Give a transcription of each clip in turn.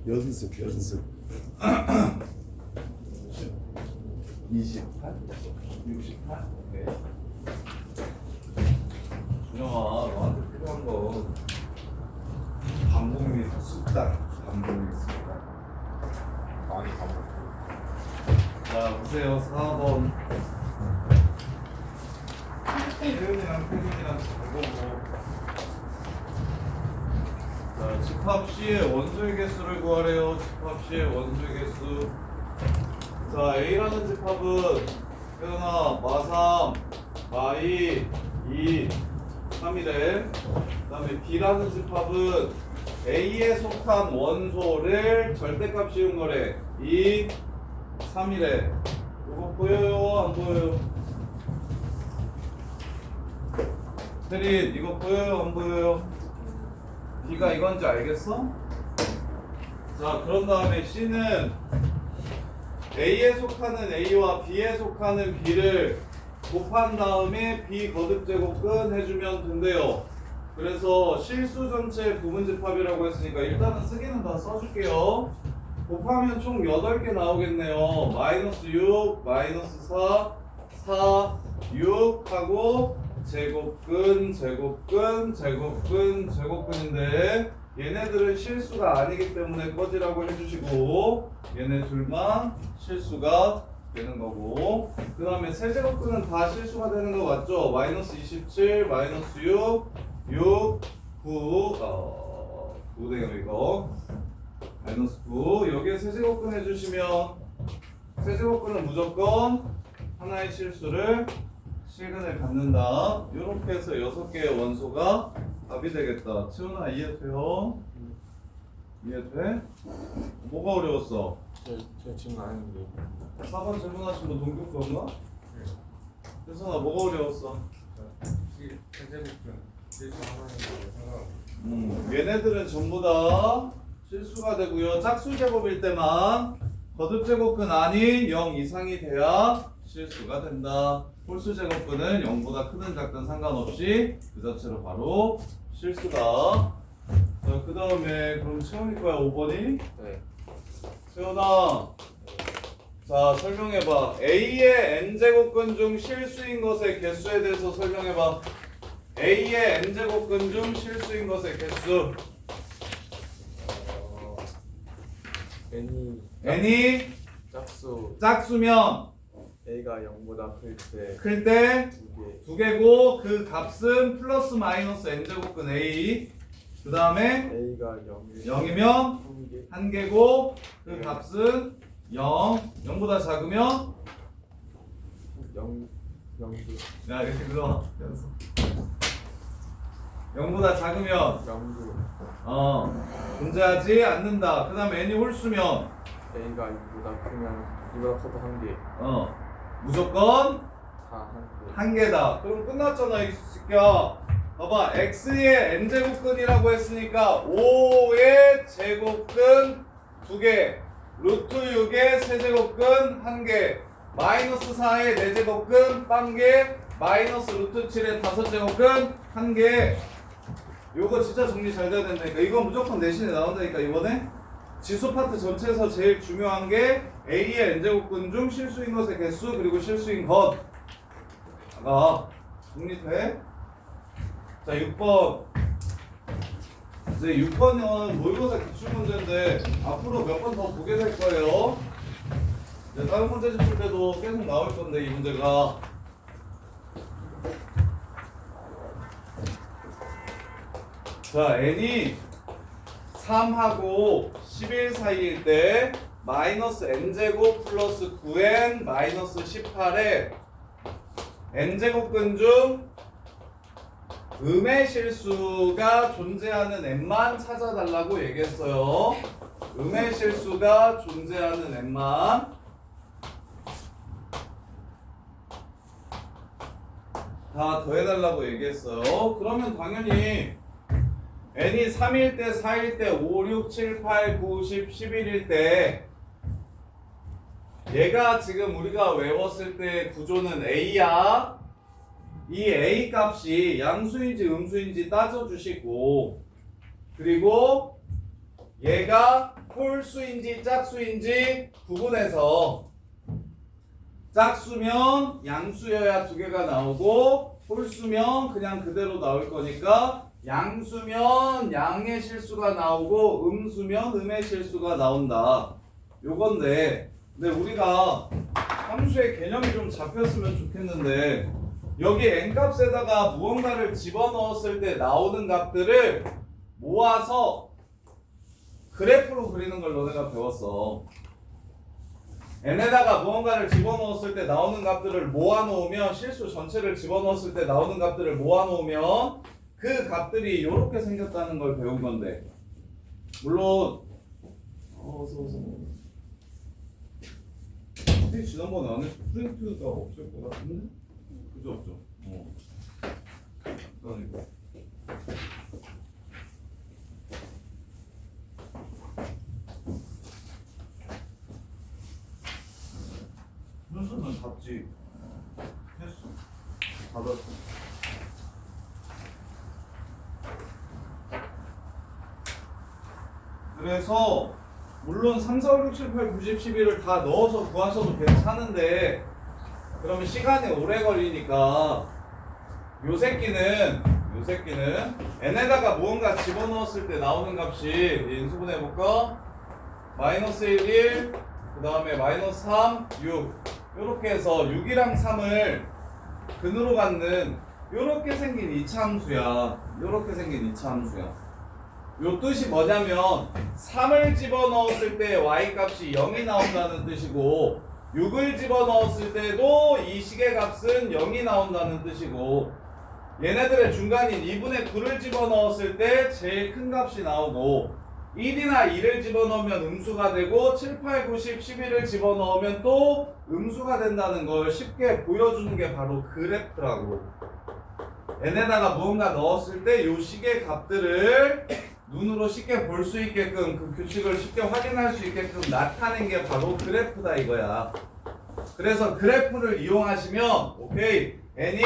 연습 28? 68? 네. 준영아, 너한테 필요한 거 반복 및 숙달, 반복 및 숙달. 많이 가먹고. 자, 보세요. 4번. 태윤이랑 태균이랑 잘 보고. 자, 집합 C의 원소의 개수를 구하래요. 집합 C의 원소의 개수. 자, A라는 집합은 태연아, 마3, 마2, 2, 3이래. 그 다음에 B라는 집합은 A에 속한 원소를 절대값 씌운 거래. 2, 3이래. 이거 보여요? 안 보여요? 태린, 이거 보여요? 안 보여요? B가 이건지 알겠어? 자, 그런 다음에 C는 A에 속하는 A와 B에 속하는 B를 곱한 다음에 B 거듭제곱근 해주면 된대요. 그래서 실수 전체 부분집합이라고 했으니까 일단은 쓰기는 다 써줄게요. 곱하면 총 8개 나오겠네요. 마이너스 6, 마이너스 4, 4, 6 하고 제곱근, 제곱근, 제곱근, 제곱근인데 얘네들은 실수가 아니기 때문에 꺼지라고 해주시고 얘네 둘만 실수가 되는 거고 그 다음에 세제곱근은 다 실수가 되는 거 맞죠? 마이너스 27, 마이너스 6, 6, 9, 9네요 이거 마이너스 9 여기에 세제곱근 해주시면 세제곱근은 무조건 하나의 실수를 실근을 갖는다. 이렇게 해서 6개의 원소가 답이 되겠다. 치훈아 이해돼요? 이해돼? 뭐가 어려웠어? 제가 지금 안 했는데. 4번 질문하신 분 동규 건가? 네. 혜선아 뭐가 어려웠어? 세제곱근 실수 하나는 얘네들은 전부 다 실수가 되고요. 짝수 제곱일 때만 거듭 제곱근 아닌 0 이상이 돼야 실수가 된다. 홀수 제곱근은 0보다 크든 작든 상관없이 그 자체로 바로 실수다. 자, 그 다음에 그럼 채원이 거야 5번이? 네. 채원아 자 설명해봐. A의 n제곱근 중 실수인 것의 개수에 대해서 설명해봐. A의 n제곱근 중 실수인 것의 개수. n이 짝수면 A가 0보다 클 때 두 2개고 그 값은 플러스 마이너스 n제곱근 A 그 다음에 개. A가 0이면 1개. 1개고 그 값은 0보다 작으면 0, 0도. 야 이렇게 그거 0보다 작으면 0도. 존재하지 않는다. 그 다음에 n이 홀수면 A가 2보다 크면 2보다 커도 1개. 무조건 다 1개. 1개다. 그럼 끝났잖아 이 새끼야. 봐봐 x의 n제곱근이라고 했으니까 5의 제곱근 2개 루트 6의 세제곱근 1개 마이너스 4의 4제곱근 1개 마이너스 루트 7의 5제곱근 1개 요거 진짜 정리 잘 돼야 된다니까. 이건 무조건 내신에 나온다니까. 이번에 지수 파트 전체에서 제일 중요한 게 A의 n제곱근 중 실수인 것의 개수 그리고 실수인 것. 정리돼? 자 6번 이제 6번은 모의고사 기출문제인데 앞으로 몇 번 더 보게 될 거예요. 이제 다른 문제집 풀 때도 계속 나올 건데 이 문제가 자 n이 3하고 11 사이일 때 마이너스 n제곱 플러스 9n 마이너스 18에 n제곱근 중 음의 실수가 존재하는 n만 찾아달라고 얘기했어요. 음의 실수가 존재하는 n만 다 더해달라고 얘기했어요. 그러면 당연히 n이 3일 때, 4일 때, 5, 6, 7, 8, 9, 10, 11일 때 얘가 지금 우리가 외웠을 때 구조는 A야. 이 A 값이 양수인지 음수인지 따져주시고 그리고 얘가 홀수인지 짝수인지 구분해서 짝수면 양수여야 두 개가 나오고 홀수면 그냥 그대로 나올 거니까 양수면 양의 실수가 나오고 음수면 음의 실수가 나온다. 요건데 근데 우리가 함수의 개념이 좀 잡혔으면 좋겠는데 여기 n값에다가 무언가를 집어넣었을 때 나오는 값들을 모아서 그래프로 그리는 걸 너네가 배웠어. n에다가 무언가를 집어넣었을 때 나오는 값들을 모아놓으면 실수 전체를 집어넣었을 때 나오는 값들을 모아놓으면 그 값들이 이렇게 생겼다는 걸 배운 건데 물론 어서 지난번에 안에 프린트가 없을 것 같은데? 그죠 없죠? 그러니까 현수는 답지 했어 받았어. 그래서 물론 3, 4, 5, 6, 7, 8, 9, 10, 11을 다 넣어서 구하셔도 괜찮은데 그러면 시간이 오래 걸리니까 요 새끼는 n에다가 무언가 집어넣었을 때 나오는 값이 인수분해해볼까? 마이너스 1, 1, 그 다음에 마이너스 3, 6 요렇게 해서 6이랑 3을 근으로 갖는 요렇게 생긴 이차함수야. 요렇게 생긴 이차함수야. 요 뜻이 뭐냐면 3을 집어넣었을 때 y값이 0이 나온다는 뜻이고 6을 집어넣었을 때도 이 식의 값은 0이 나온다는 뜻이고 얘네들의 중간인 2분의 9를 집어넣었을 때 제일 큰 값이 나오고 1이나 2를 집어넣으면 음수가 되고 7, 8, 9, 10, 11을 집어넣으면 또 음수가 된다는 걸 쉽게 보여주는 게 바로 그래프라고. n에다가 무언가 넣었을 때 요 식의 값들을 눈으로 쉽게 볼 수 있게끔 그 규칙을 쉽게 확인할 수 있게끔 나타낸 게 바로 그래프다 이거야. 그래서 그래프를 이용하시면 오케이 n이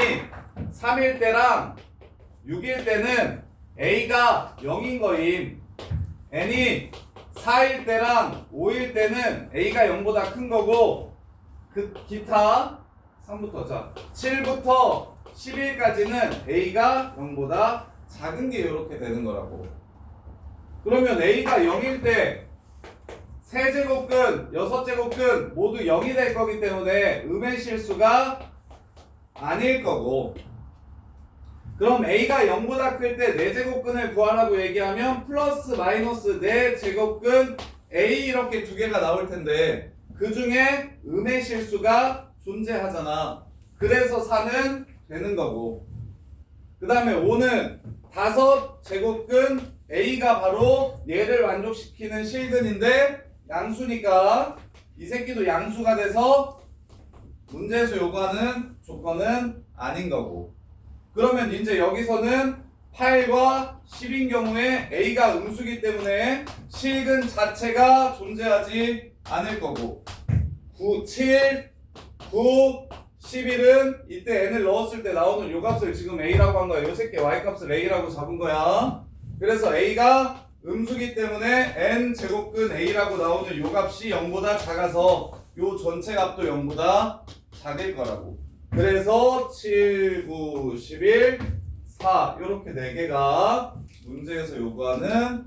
3일 때랑 6일 때는 a가 0인 거임. n이 4일 때랑 5일 때는 a가 0보다 큰 거고 그 기타 3부터 자 7부터 11까지는 a가 0보다 작은 게 이렇게 되는 거라고. 그러면 a가 0일 때 세제곱근, 6제곱근 모두 0이 될 거기 때문에 음의 실수가 아닐 거고 그럼 a가 0보다 클 때 4제곱근을 구하라고 얘기하면 플러스 마이너스 4제곱근 a 이렇게 두 개가 나올 텐데 그 중에 음의 실수가 존재하잖아. 그래서 4는 되는 거고 그 다음에 5는 5제곱근 a가 바로 얘를 만족시키는 실근인데 양수니까 이 새끼도 양수가 돼서 문제에서 요구하는 조건은 아닌 거고 그러면 이제 여기서는 8과 10인 경우에 a가 음수기 때문에 실근 자체가 존재하지 않을 거고 9, 7, 9, 11은 이때 n을 넣었을 때 나오는 요 값을 지금 a라고 한 거야. 요 새끼 y값을 a라고 잡은 거야. 그래서 a가 음수기 때문에 n 제곱근 a라고 나오는 요 값이 0보다 작아서 요 전체 값도 0보다 작을 거라고. 그래서 7, 9, 11, 4 요렇게 4개가 문제에서 요구하는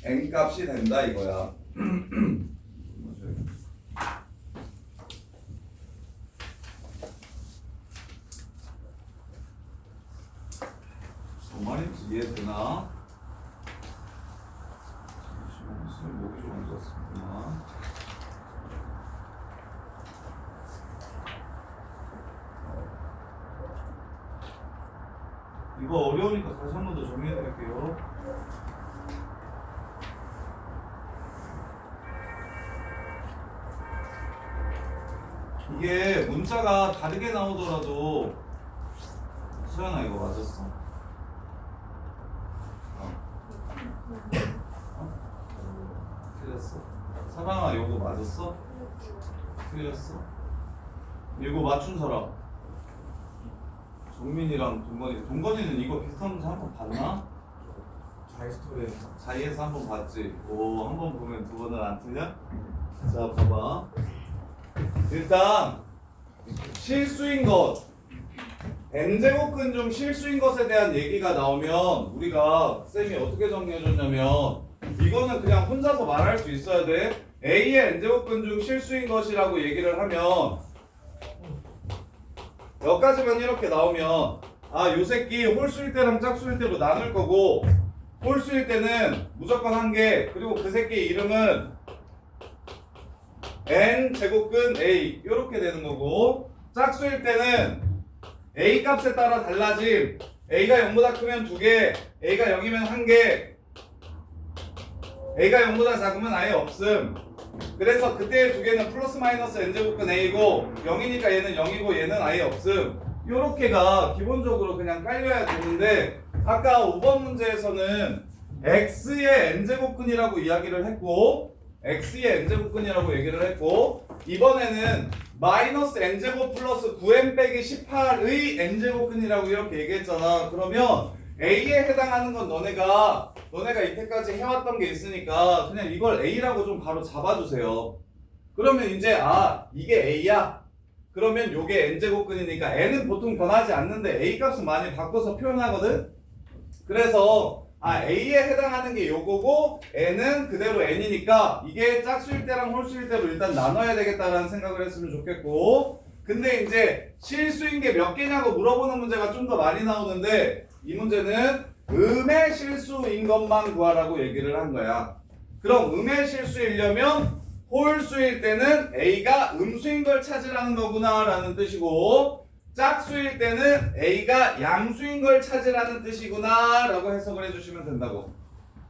n 값이 된다 이거야. 뭔 말인지 이해되나? 잠시만요. 목이 좀 안 좋았습니다. 이거 어려우니까 다시 한 번 더 정리해 드릴게요. 이게 문자가 다르게 나오더라도 소연아 이거 맞았어. 틀렸어. 사랑아 이거 맞았어? 틀렸어. 이거 맞춘 사람 정민이랑 동건이는 이거 비슷한 문제 한 번 봤나? 자이스토리에서. 자이에서 한 번 봤지. 오, 한 번 보면 두 번은 안 틀려? 자, 봐봐. 일단 실수인 것, n제곱근 중 실수인 것에 대한 얘기가 나오면 우리가 쌤이 어떻게 정리해줬냐면 이거는 그냥 혼자서 말할 수 있어야 돼. A의 n제곱근 중 실수인 것이라고 얘기를 하면 여기까지만 이렇게 나오면 아, 요 새끼 홀수일 때랑 짝수일 때로 나눌 거고 홀수일 때는 무조건 한 개, 그리고 그 새끼 이름은 n제곱근 A 이렇게 되는 거고, 짝수일 때는 A 값에 따라 달라짐. A가 0보다 크면 2개, A가 0이면 1개, A가 0보다 작으면 아예 없음. 그래서 그때 두 개는 플러스 마이너스 n제곱근 A고 0이니까 얘는 0이고 얘는 아예 없음. 요렇게가 기본적으로 그냥 깔려야 되는데 아까 5번 문제에서는 x의 n제곱근이라고 이야기를 했고 x의 n제곱근이라고 얘기를 했고 이번에는 마이너스 n제곱 플러스 9n 빼기 18의 n제곱근이라고 이렇게 얘기했잖아. 그러면 A에 해당하는 건 너네가 이때까지 해왔던 게 있으니까 그냥 이걸 A라고 좀 바로 잡아주세요. 그러면 이제 아 이게 A야? 그러면 요게 n제곱근이니까 n은 보통 변하지 않는데 A 값은 많이 바꿔서 표현하거든? 그래서 아 A에 해당하는 게 요거고 n은 그대로 n이니까 이게 짝수일 때랑 홀수일 때로 일단 나눠야 되겠다라는 생각을 했으면 좋겠고, 근데 이제 실수인 게 몇 개냐고 물어보는 문제가 좀 더 많이 나오는데 이 문제는 음의 실수인 것만 구하라고 얘기를 한 거야. 그럼 음의 실수이려면 홀수일 때는 A가 음수인 걸 찾으라는 거구나 라는 뜻이고 짝수일 때는 A가 양수인 걸 찾으라는 뜻이구나 라고 해석을 해주시면 된다고.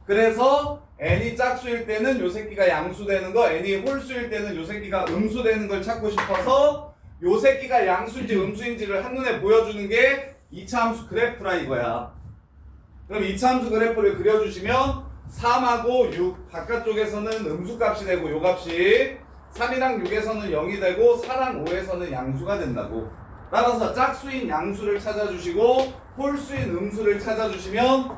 그래서 n이 짝수일 때는 요 새끼가 양수 되는 거, n이 홀수일 때는 요 새끼가 음수 되는 걸 찾고 싶어서 요 새끼가 양수인지 음수인지를 한눈에 보여주는 게 2차 함수 그래프라 이거야. 그럼 2차 함수 그래프를 그려주시면 3하고 6 바깥쪽에서는 음수값이 되고 요 값이 3이랑 6에서는 0이 되고 4랑 5에서는 양수가 된다고. 따라서 짝수인 양수를 찾아주시고 홀수인 음수를 찾아주시면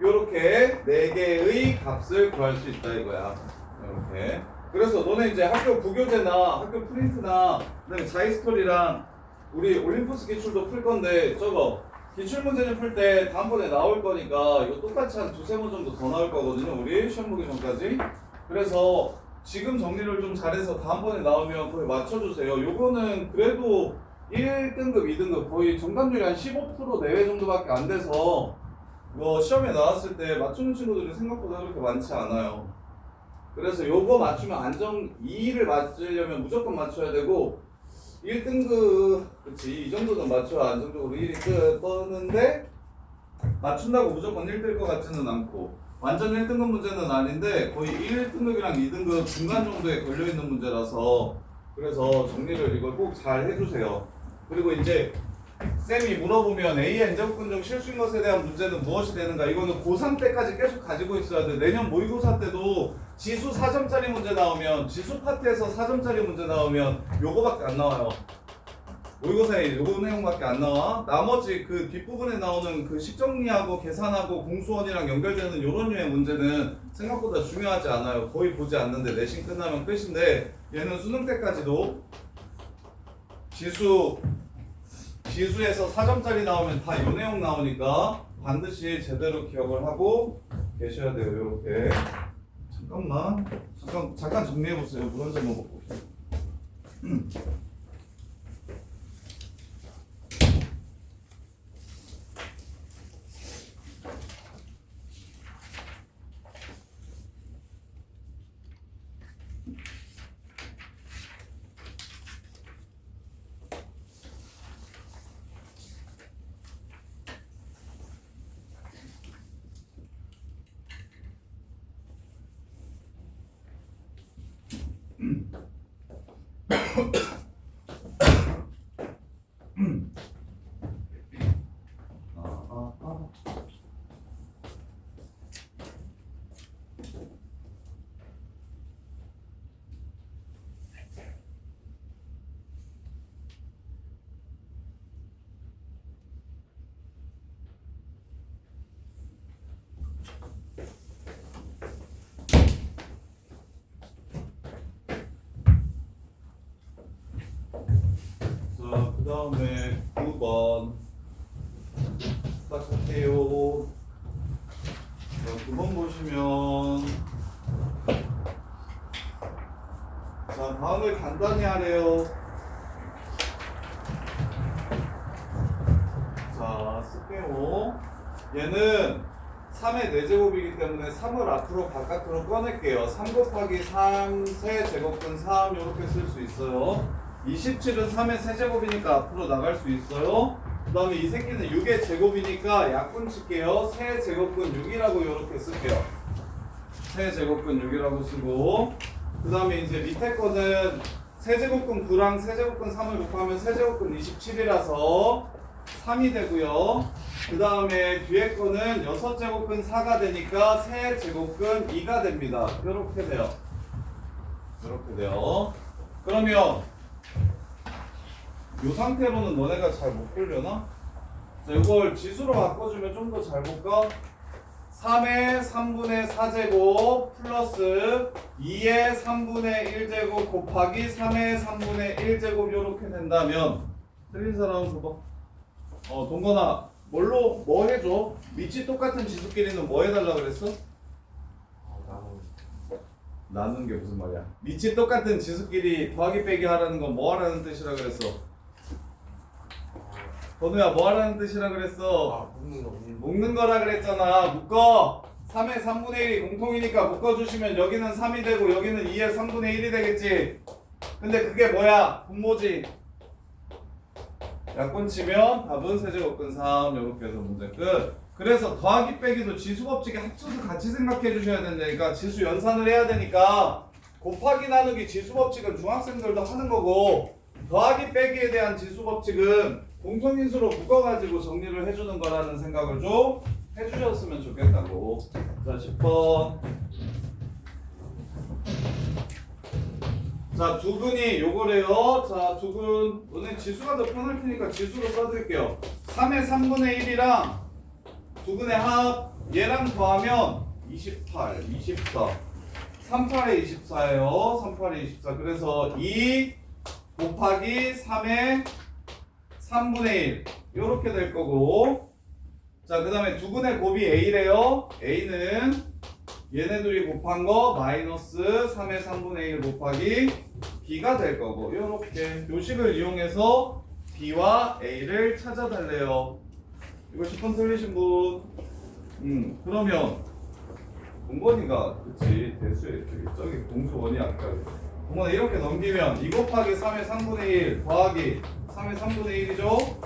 요렇게 4개의 값을 구할 수 있다 이거야. 이렇게. 그래서 너네 이제 학교 부교재나 학교 프린트나 그다음에 자이스토리랑 우리 올림푸스 기출도 풀 건데 저거 기출 문제를 풀 때 다음번에 나올 거니까 이거 똑같이 한 2-3번 정도 더 나올 거거든요. 우리 시험 보기 전까지. 그래서 지금 정리를 좀 잘해서 다음번에 나오면 거의 맞춰주세요. 요거는 그래도 1등급, 2등급 거의 정답률이 한 15% 내외 정도밖에 안 돼서 이거 시험에 나왔을 때 맞추는 친구들이 생각보다 그렇게 많지 않아요. 그래서 요거 맞추면 안정 2를 맞추려면 무조건 맞춰야 되고 1등급 그치 이 정도는 맞춰야 안정적으로 1이 뜨는데 맞춘다고 무조건 1될 것 같지는 않고 완전 1등급 문제는 아닌데 거의 1등급이랑 2등급 중간 정도에 걸려있는 문제라서 그래서 정리를 이걸 꼭 잘 해주세요. 그리고 이제 쌤이 물어보면 A의 n제곱근 중 실수인 것에 대한 문제는 무엇이 되는가, 이거는 고3 때까지 계속 가지고 있어야 돼. 내년 모의고사 때도 지수 4점짜리 문제 나오면 지수 파트에서 4점짜리 문제 나오면 요거밖에 안 나와요. 모의고사에 요거 내용밖에 안 나와. 나머지 그 뒷부분에 나오는 그 식정리하고 계산하고 공수원이랑 연결되는 요런 류의 문제는 생각보다 중요하지 않아요. 거의 보지 않는데 내신 끝나면 끝인데 얘는 수능 때까지도 지수에서 4점짜리 나오면 다 요 내용 나오니까 반드시 제대로 기억을 하고 계셔야 돼요. 이렇게 잠깐 정리해 보세요. 물 한 잔 먹고. 그 다음에 9번 시작할게요. 자, 9번 보시면 자, 다음을 간단히 하래요. 자, 쓸게요. 얘는 3의 4제곱이기 때문에 3을 앞으로 바깥으로 꺼낼게요. 3 곱하기 3 세제곱근 3 이렇게 쓸 수 있어요. 27은 3의 세제곱이니까 앞으로 나갈 수 있어요. 그 다음에 이 새끼는 6의 제곱이니까 약분 칠게요. 세제곱근 6이라고 이렇게 쓸게요. 세제곱근 6이라고 쓰고, 그 다음에 이제 밑에 거는 세제곱근 9랑 세제곱근 3을 곱하면 세제곱근 27이라서 3이 되고요. 그 다음에 뒤에 거는 6제곱근 4가 되니까 세제곱근 2가 됩니다. 이렇게 돼요. 이렇게 돼요. 그러면 이 상태로는 너네가 잘 못 풀려나? 자, 이걸 지수로 바꿔주면 좀 더 잘 볼까? 3의 3분의 4제곱 플러스 2의 3분의 1제곱 곱하기 3의 3분의 1제곱 이렇게 된다면 틀린 사람은 봐봐. 동건아, 뭘로 뭐 해줘? 밑이 똑같은 지수끼리는 뭐 해달라 그랬어? 나누는 게 무슨 말이야? 밑이 똑같은 지수끼리 더하기 빼기 하라는 건 뭐 하라는 뜻이라 그랬어? 건우야, 뭐 하라는 뜻이라 그랬어? 묶는 거라 그랬잖아. 묶어. 3의 3분의 1이 공통이니까 묶어주시면 여기는 3이 되고 여기는 2의 3분의 1이 되겠지. 근데 그게 뭐야? 분모지. 약분 치면 답은 세제곱근 3 이렇게 해서 문제 끝. 그래서 더하기 빼기도 지수 법칙에 합쳐서 같이 생각해 주셔야 된다니까. 지수 연산을 해야 되니까 곱하기 나누기 지수 법칙은 중학생들도 하는 거고, 더하기 빼기에 대한 지수 법칙은 공통인수로 묶어가지고 정리를 해주는 거라는 생각을 좀 해주셨으면 좋겠다고. 자, 10번. 자, 두근이 요거래요. 자, 두근. 오늘 지수가 더 편할 테니까 지수로 써드릴게요. 3의 3분의 1이랑 두근의 합, 얘랑 더하면 28, 24. 38에 24예요. 38에 24. 그래서 2 곱하기 3의 3분의 1 요렇게 될 거고, 자, 그 다음에 두근의 곱이 A래요. A는 얘네 둘이 곱한 거 마이너스 3의 3분의 1 곱하기 B가 될 거고, 요렇게 요식을 이용해서 B와 A를 찾아달래요. 이거 10번 틀리신 분? 그러면 동건이가 그치 대수에 저기 공수원이 아까 동건아 이렇게 넘기면 2 곱하기 3의 3분의 1 더하기 3의 3분의 1이죠?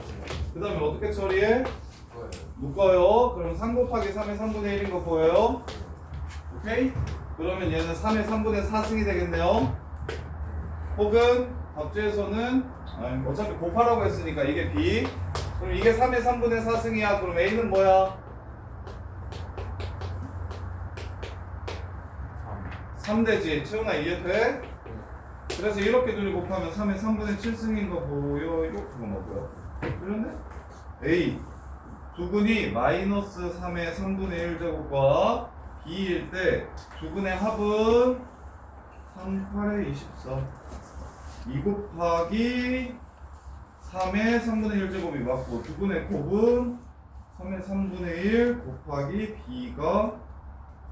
그 다음에 어떻게 처리해? 묶어요. 그럼 3 곱하기 3의 3분의 1인 거 보여요? 오케이? 그러면 얘는 3의 3분의 4승이 되겠네요. 혹은 답지에서는 어차피 곱하라고 했으니까 이게 B. 그럼 이게 3의 3분의 4승이야. 그럼 A는 뭐야? 3 되지. 채훈아 이해돼? 그래서 이렇게 둘이 곱하면 3의 3분의 7승인 거 보여. 이거 잠깐만 뭐야? 그런데 A 두근이 마이너스 3의 3분의 1제곱과 B일 때 두근의 합은 3, 8의 24 2 곱하기 3의 3분의 1제곱이 맞고, 두근의 곱은 3의 3분의 1 곱하기 B가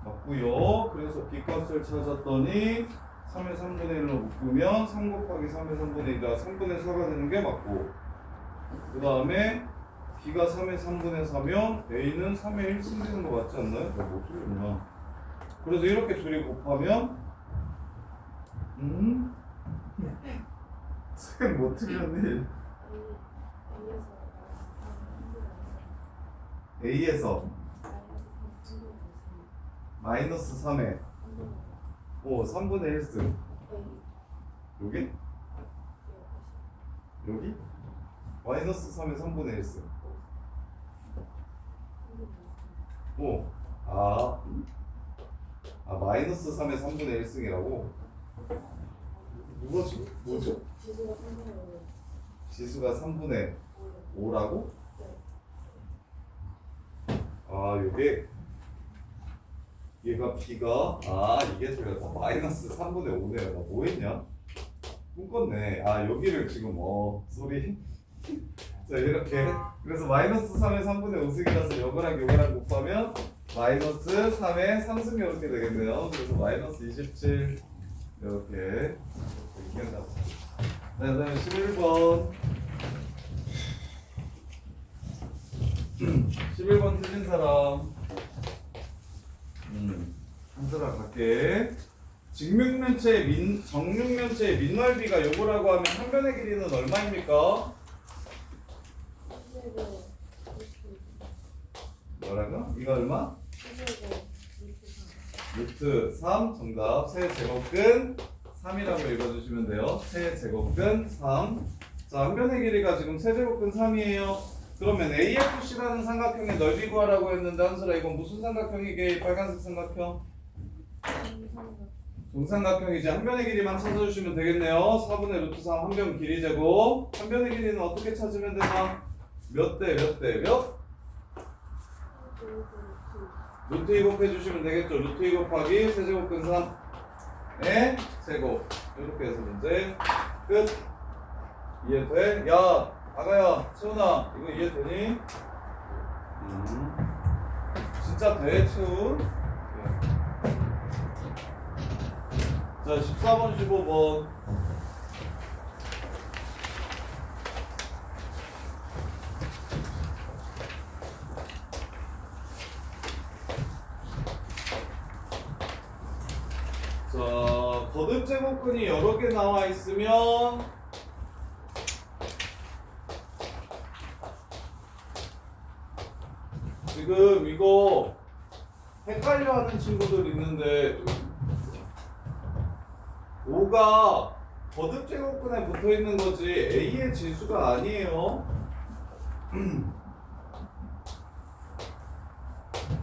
맞고요. 그래서 B 값을 찾았더니 3의 3분의 1로 묶으면 3 곱하기 3의 3분의 1가 3분의 4가 되는 게 맞고, 그 다음에 B가 3의 3분의 4면 A는 3의 1승 되는 거 맞지 않나요? 뭐 틀렸나? 그래서 이렇게 둘이 곱하면 쌤 뭐 틀렸니? A에서 마이너스 3에 3분의 1승 여기? 여기? 마이너스 3에 3분의 1승 마이너스 3에 3분의 1승이라고? 뭐지? 뭐죠? 지수가 3분의 5라고? 요게 얘가 B가 이게 틀렸다. 마이너스 3분의 5네요. 나 뭐 했냐? 꿈꿨네. 여기를 지금 쏘리 자 이렇게 그래서 마이너스 3의 3분의 5승이라서 요거랑 곱하면 마이너스 3의 3승 이렇게 되겠네요. 그래서 마이너스 27 이렇게 이겨나고. 자 그다음에 11번 11번 틀린 사람 한슬아 갈게. 정육면체의 민넓이가 요거라고 하면 한 변의 길이는 얼마입니까? 뭐라고? 이거 얼마? 루트 3 정답. 세제곱근 3이라고 읽어주시면 돼요. 세제곱근 3. 자, 한 변의 길이가 지금 세제곱근 3이에요. 그러면 AFC라는 삼각형의 넓이 구하라고 했는데 한슬아 이건 무슨 삼각형이게? 빨간색 삼각형? 정삼각형이지. 한 변의 길이만 찾아주시면 되겠네요. 4분의 루트 3 한 변 길이 제곱. 한 변의 길이는 어떻게 찾으면 되나? 몇 대 몇? 루트 2 곱해주시면 되겠죠. 루트 2 곱하기 세제곱근 3의 제곱. 이렇게 해서 문제 끝. 이해돼? 야 아가야 채훈아 이거 이해되니? 진짜 돼 채훈? 자 14번 15번 자 거듭 제곱근이 여러 개 나와 있으면 지금 이거 헷갈려 하는 친구들 있는데 5가 거듭 제곱근에 붙어 있는 거지 A의 지수가 아니에요.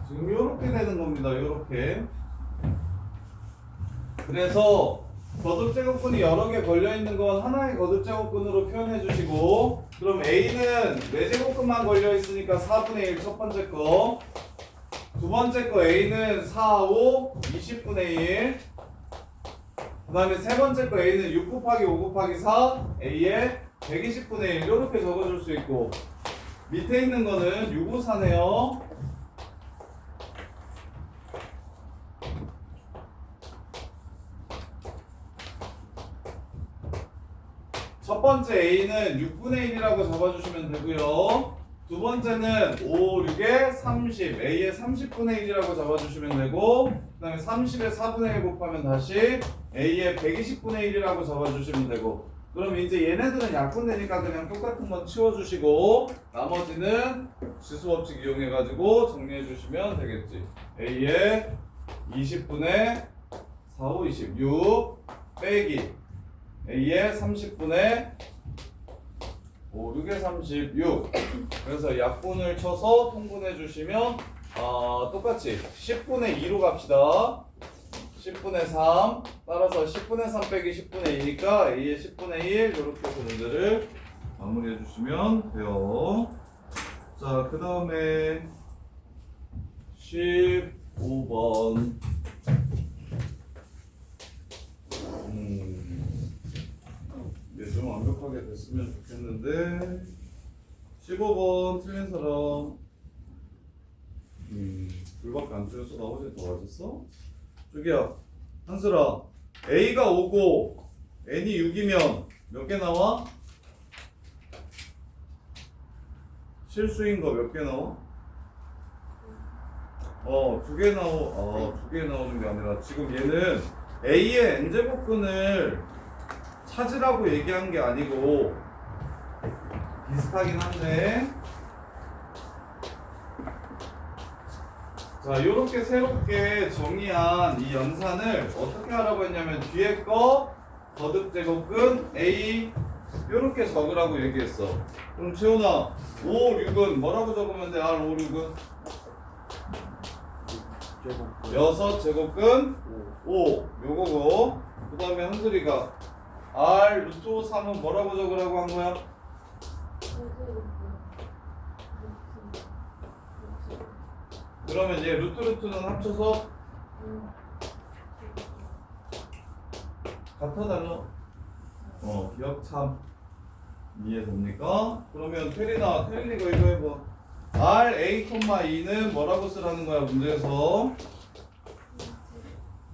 지금 이렇게 되는 겁니다. 이렇게. 그래서 거듭 제곱근이 여러 개 걸려 있는 건 하나의 거듭 제곱근으로 표현해 주시고, 그럼 A는 4제곱근만 걸려 있으니까 4분의 1 첫 번째 거, 두 번째 거 A는 4, 5, 20분의 1, 그 다음에 세 번째 거 A는 6 곱하기 5 곱하기 4, A의 120분의 1 이렇게 적어줄 수 있고, 밑에 있는 거는 6, 5, 4네요. 첫 번째 A는 6분의 1이라고 잡아주시면 되고요. 두 번째는 5, 6에 30, A의 30분의 1이라고 잡아주시면 되고, 그 다음에 30에 4분의 1 곱하면 다시 A의 120분의 1이라고 잡아주시면 되고, 그럼 이제 얘네들은 약분되니까 그냥 똑같은 건 치워주시고 나머지는 지수법칙 이용해가지고 정리해주시면 되겠지. A의 20분의 4, 5, 26 빼기 A의 30분의 5, 6의 36. 그래서 약분을 쳐서 통분해 주시면 똑같이 10분의 2로 갑시다. 10분의 3 따라서 10분의 3 빼기 10분의 2니까 A의 10분의 1 이렇게 해서 문제를 마무리해 주시면 돼요. 자, 그 다음에 15번 이게 좀 완벽하게 됐으면 좋겠는데 15번 틀린 사람 둘밖에 안 틀렸어? 나머지 더 맞았어? 저기야 한슬아, A가 5고 N이 6이면 몇 개 나와? 실수인 거 몇 개 나와? 2개 두 개 나오는 게 아니라 지금 얘는 A의 N제곱근을 찾으라고 얘기한 게 아니고 비슷하긴 한데, 자 요렇게 새롭게 정의한 이 연산을 어떻게 하라고 했냐면 뒤에 거 거듭제곱근 A 요렇게 적으라고 얘기했어. 그럼 채훈아 5, 6은 뭐라고 적으면 돼? R, 5, 6은? 6제곱근 5 요거고, 그 다음에 한솔이가 R 루트 3은 뭐라고 적으라고 한 거야? 그러면 얘 루트는 합쳐서 같아 달라? 기억 참. 이해됩니까? 그러면 테리가 이거 해봐. RA, 2는 뭐라고 쓰라는 거야 문제에서?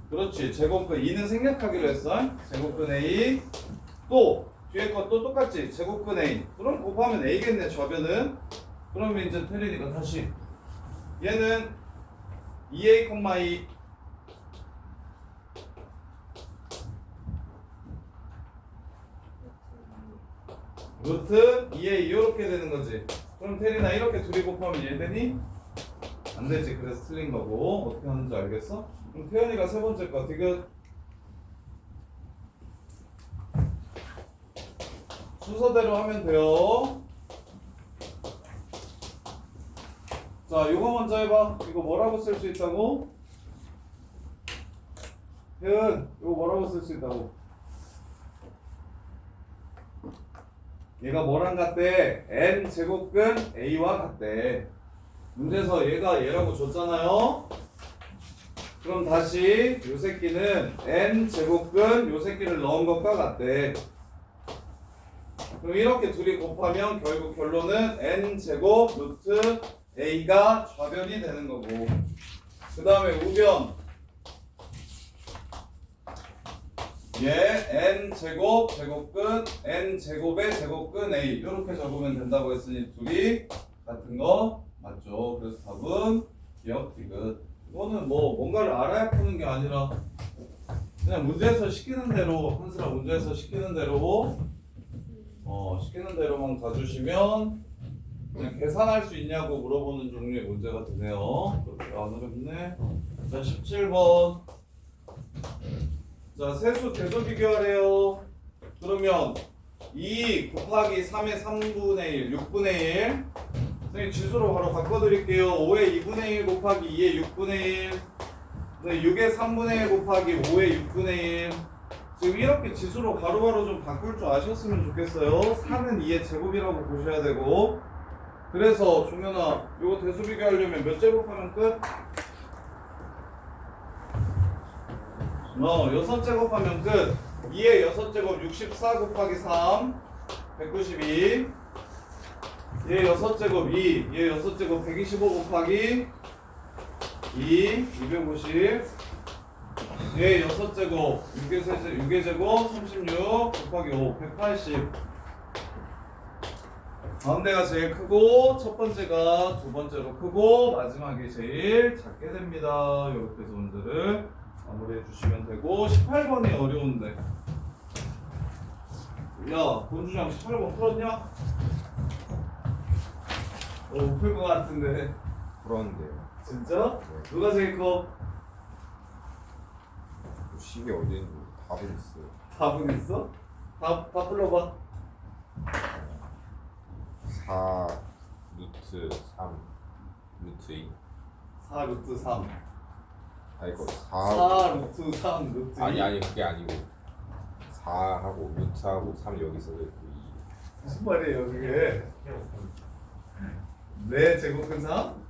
그렇지. 제곱근 2는 생략하기로 했어. 제곱근 A. 또 뒤에 것도 똑같지. 제곱근 A. 그럼 곱하면 A겠네 좌변은. 그러면 이제 테리니까 다시 얘는 2A, 2 루트 2A 이렇게 되는 거지. 그럼 테리나 이렇게 둘이 곱하면 얘 되니? 안 되지. 그래서 틀린 거고. 어떻게 하는지 알겠어? 그럼 태연이가 세 번째 거 디귿. 순서대로 하면 돼요. 자, 이거 먼저 해봐. 이거 뭐라고 쓸 수 있다고? 태연, 이거 뭐라고 쓸 수 있다고? 얘가 뭐랑 같대? n 제곱근 a와 같대. 문제에서 얘가 얘라고 줬잖아요. 그럼 다시 요 새끼는 n 제곱근 요 새끼를 넣은 것과 같대. 그럼 이렇게 둘이 곱하면 결국 결론은 n 제곱 루트 a가 좌변이 되는 거고. 그 다음에 우변. 얘 n 제곱 제곱근 n 제곱의 제곱근 a 이렇게 적으면 된다고 했으니 둘이 같은 거 맞죠? 그래서 답은 기억 디귿. 이거는 뭐 뭔가를 알아야 푸는 게 아니라 그냥 문제에서 시키는 대로 한스라 문제에서 시키는 대로 시키는 대로만 가주시면 그냥 계산할 수 있냐고 물어보는 종류의 문제가 되네요. 그렇게 안 어렵네. 자 17번. 자, 세수 대소 비교하래요. 그러면 2 곱하기 3의 3분의 1, 6분의 1. 선생님 지수로 바로 바꿔드릴게요. 5의 2분의 1 곱하기 2의 6분의 1. 6의 3분의 1 곱하기 5의 6분의 1. 지금 이렇게 지수로 바로바로 좀 바꿀 줄 아셨으면 좋겠어요. 4는 2의 제곱이라고 보셔야 되고. 그래서 종현아, 이거 대소 비교하려면 몇 제곱하면 끝? 6제곱하면 끝. 2의 6제곱 64 곱하기 3 192. 얘 6제곱 2. 얘 6제곱 125 곱하기 2 250. 얘 6제곱 6의 제곱 36 곱하기 5 180. 가운데가 제일 크고 첫 번째가 두 번째로 크고 마지막이 제일 작게 됩니다. 이렇게 해서 문제를 마무리해 주시면 되고. 18번이 어려운데. 야, 본주장 18번 풀었냐? 풀 것 같은데. 불었는데요. 진짜? 네. 누가 제일 커? 식이 어디 있는지 답은 있어요. 답은 있어? 답 불러봐. 4 루트 3 루트 2. 4 루트 3. 아 이거 4 루트 3 루트 2. 아니 그게 아니고 4하고 루트하고 3 여기서 있고 2. 무슨 말이에요 그게? 네 제곱근 3?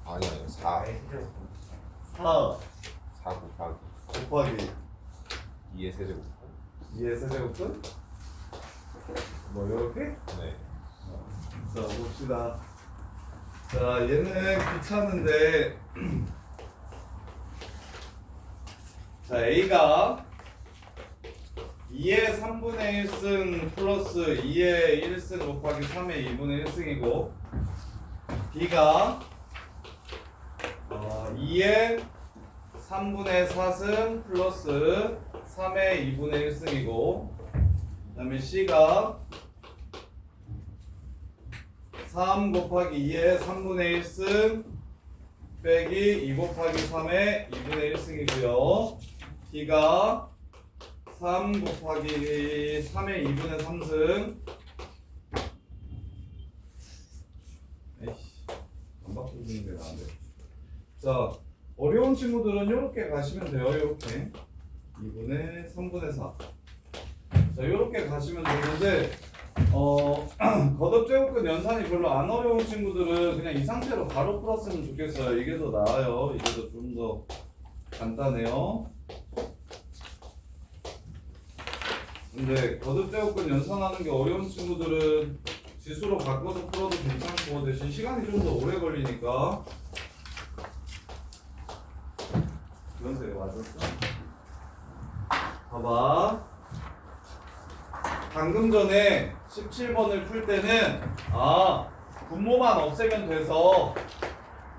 아니 4 4 곱하기 곱하기 2의 세제곱. 2의 세제곱근? 뭐 요렇게? 네. 자 봅시다. 자 얘는 귀찮은데 자 A가 2의 3분의 1승 플러스 2의 1승 곱하기 3의 2분의 1승이고 B가 2의 3분의 4승 플러스 3의 2분의 1승이고 그 다음에 C가 3 곱하기 2의 3분의 1승 빼기 2 곱하기 3의 2분의 1승이고요. D가 3 곱하기 3의 2분의 3승 에이씨 안 바꾸는 게 나은데. 자 어려운 친구들은 이렇게 가시면 돼요. 이렇게 2분의 3분의 4. 자 이렇게 가시면 되는데 거듭제곱근 연산이 별로 안 어려운 친구들은 그냥 이 상태로 바로 풀었으면 좋겠어요. 이게 더 나아요. 이게 더 좀 더 간단해요. 근데 거듭제곱근 연산하는 게 어려운 친구들은 지수로 바꿔서 풀어도 괜찮고 대신 시간이 좀 더 오래 걸리니까. 연세 맞았어? 봐봐. 방금 전에 17번을 풀 때는 분모만 없애면 돼서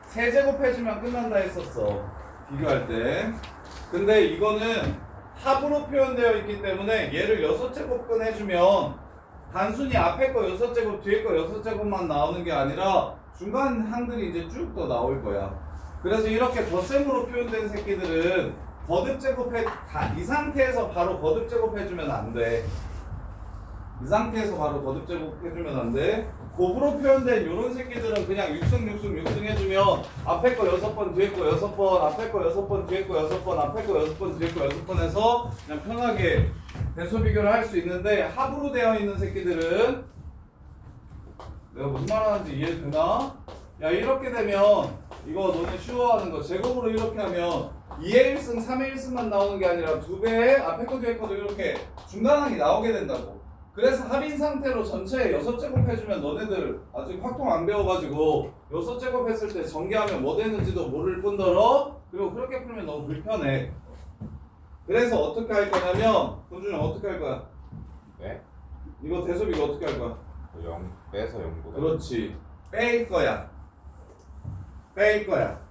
세제곱 해주면 끝난다 했었어. 비교할 때. 근데 이거는 합으로 표현되어 있기 때문에 얘를 6제곱근 해주면 단순히 앞에 거 6제곱 뒤에 거 6제곱만 나오는 게 아니라 중간 항들이 이제 쭉 더 나올 거야. 그래서 이렇게 덧셈으로 표현된 새끼들은 거듭제곱해 이 상태에서 바로 거듭제곱 해주면 안 돼. 이 상태에서 바로 거듭제곱 해주면 안 돼. 곱으로 표현된 이런 새끼들은 그냥 6승 해주면 앞에 거 6번, 뒤에 거 6번, 앞에 거 6번, 뒤에 거 6번, 앞에 거 6번, 뒤에 거 6번 해서 그냥 편하게 대소 비교를 할 수 있는데 합으로 되어 있는 새끼들은 내가 무슨 말 하는지 이해되나? 야 이렇게 되면 이거 너네 쉬워하는 거 제곱으로 이렇게 하면 2의 1승, 3의 1승만 나오는 게 아니라 2배의 앞에 거 뒤에 거도 이렇게 중간항이 나오게 된다고. 그래서 합인 상태로 전체에 6제곱 해주면 너네들 아직 확통 안 배워가지고 6제곱 했을 때 전개하면 뭐 되는지도 모를 뿐더러 그리고 그렇게 풀면 너무 불편해. 그래서 어떻게 할 거냐면 동준이 어떻게 할 거야? 네? 이거 대소비 이거 어떻게 할 거야? 0 빼서 0보다. 그렇지. 뺄 거야. 뺄 거야.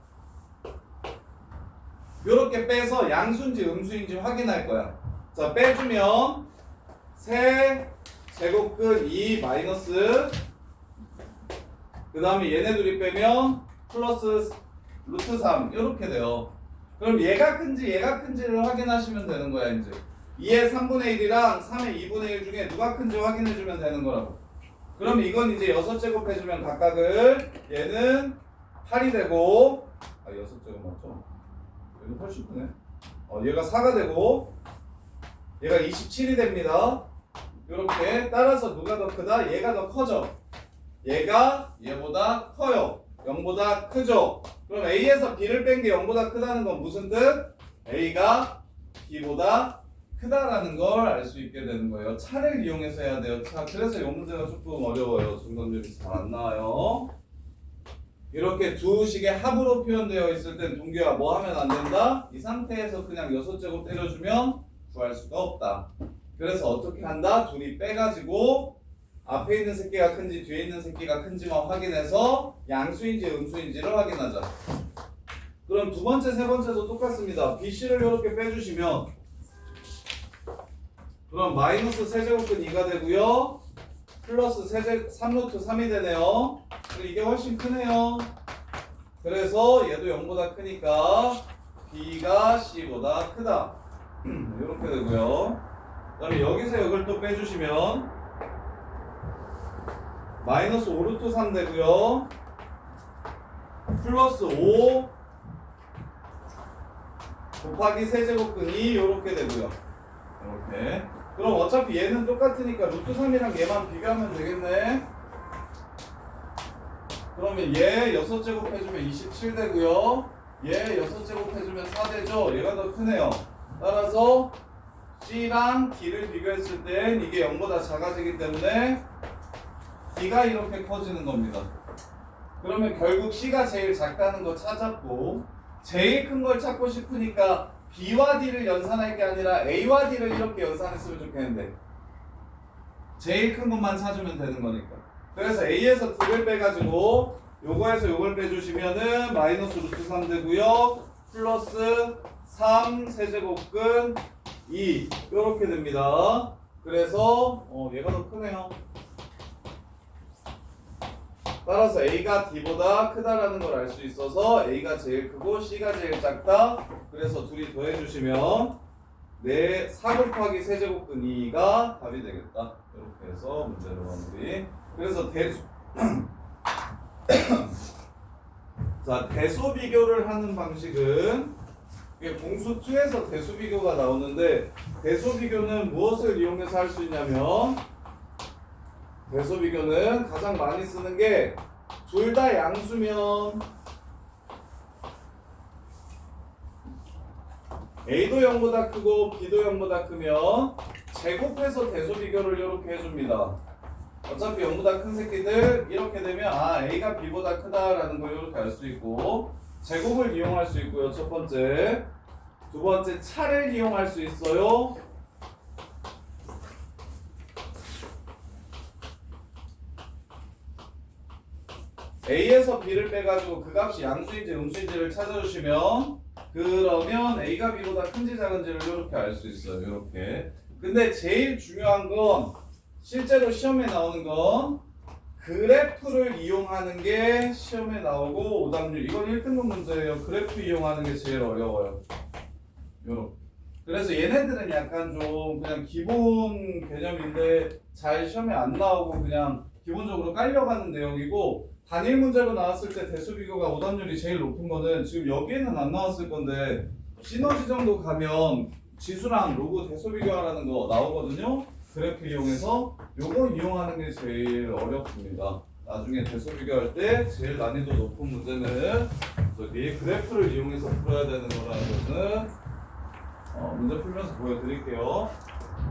요렇게 빼서 양수인지 음수인지 확인할 거야. 자 빼주면 세 제곱근 2 마이너스 그 다음에 얘네 둘이 빼면 플러스 루트 3 이렇게 돼요. 그럼 얘가 큰지 얘가 큰지를 확인하시면 되는 거야 이제. 2의 3분의 1이랑 3의 2분의 1 중에 누가 큰지 확인해주면 되는 거라고. 그럼 이건 이제 6제곱 해주면 각각을 얘는 8이 되고 6제곱 맞죠? 얘는 훨씬 크네. 얘가 4가 되고 얘가 27이 됩니다. 이렇게 따라서 누가 더 크다? 얘가 더 커져. 얘가 얘보다 커요. 0보다 크죠. 그럼 A에서 B를 뺀 게 0보다 크다는 건 무슨 뜻? A가 B보다 크다라는 걸 알 수 있게 되는 거예요. 차를 이용해서 해야 돼요. 차. 그래서 이 문제가 조금 어려워요. 정답률이 잘 안 나와요. 이렇게 두 식의 합으로 표현되어 있을 땐 동규야 뭐 하면 안 된다? 이 상태에서 그냥 6제곱 때려주면 구할 수가 없다. 그래서 어떻게 한다? 둘이 빼가지고 앞에 있는 새끼가 큰지 뒤에 있는 새끼가 큰지만 확인해서 양수인지 음수인지를 확인하자. 그럼 두 번째, 세 번째도 똑같습니다. BC를 이렇게 빼주시면 그럼 마이너스 세제곱근 2가 되고요. 플러스 3루트 3이 되네요. 이게 훨씬 크네요. 그래서 얘도 0보다 크니까 B가 C보다 크다. 이렇게 되고요. 그 다음에 여기서 이걸 또 빼주시면 마이너스 5루트 3 되고요. 플러스 5 곱하기 세제곱근이 이렇게 되고요. 이렇게. 그럼 어차피 얘는 똑같으니까 루트 3이랑 얘만 비교하면 되겠네. 그러면 얘 6제곱 해주면 27 되고요. 얘 6제곱 해주면 4 되죠. 얘가 더 크네요. 따라서 C랑 D를 비교했을 땐 이게 0보다 작아지기 때문에 D가 이렇게 커지는 겁니다. 그러면 결국 C가 제일 작다는 거 찾았고 제일 큰 걸 찾고 싶으니까 B와 D를 연산할 게 아니라 A와 D를 이렇게 연산했으면 좋겠는데 제일 큰 것만 찾으면 되는 거니까. 그래서 A에서 D를 빼가지고 요거에서 요걸 빼주시면은 마이너스 루트 3 되고요. 플러스 3 세제곱근 2 요렇게 됩니다. 그래서 얘가 더 크네요. 따라서 A가 D보다 크다라는 걸 알 수 있어서 A가 제일 크고 C가 제일 작다. 그래서 둘이 더해주시면 4 곱하기 세제곱근 2가 답이 되겠다. 이렇게 해서 문제로 마무리. 그래서 자, 대소 비교를 하는 방식은 이게 공수 2에서 대소 비교가 나오는데 대소 비교는 무엇을 이용해서 할 수 있냐면 대소 비교는 가장 많이 쓰는 게 둘 다 양수면 A도 0보다 크고 B도 0보다 크면 제곱해서 대소 비교를 이렇게 해줍니다. 어차피 0보다 큰 새끼들 이렇게 되면 A가 B보다 크다라는 걸 이렇게 알 수 있고 제곱을 이용할 수 있고요. 첫 번째. 두 번째 차를 이용할 수 있어요. A에서 B를 빼가지고 그 값이 양수인지 음수인지를 찾아주시면 그러면 A가 B보다 큰지 작은지를 이렇게 알 수 있어요. 이렇게. 근데 제일 중요한 건 실제로 시험에 나오는 건 그래프를 이용하는 게 시험에 나오고 오답률 이건 1등급 문제예요. 그래프 이용하는 게 제일 어려워요. 요렇게. 그래서 얘네들은 약간 좀 그냥 기본 개념인데 잘 시험에 안 나오고 그냥 기본적으로 깔려가는 내용이고 단일 문제로 나왔을 때 대수 비교가 오답률이 제일 높은 거는 지금 여기에는 안 나왔을 건데 시너지 정도 가면 지수랑 로그 대수 비교하라는 거 나오거든요. 그래프 이용해서 요거 이용하는 게 제일 어렵습니다. 나중에 대수 비교할 때 제일 난이도 높은 문제는 저기 그래프를 이용해서 풀어야 되는 거라는 것은 문제 풀면서 보여드릴게요.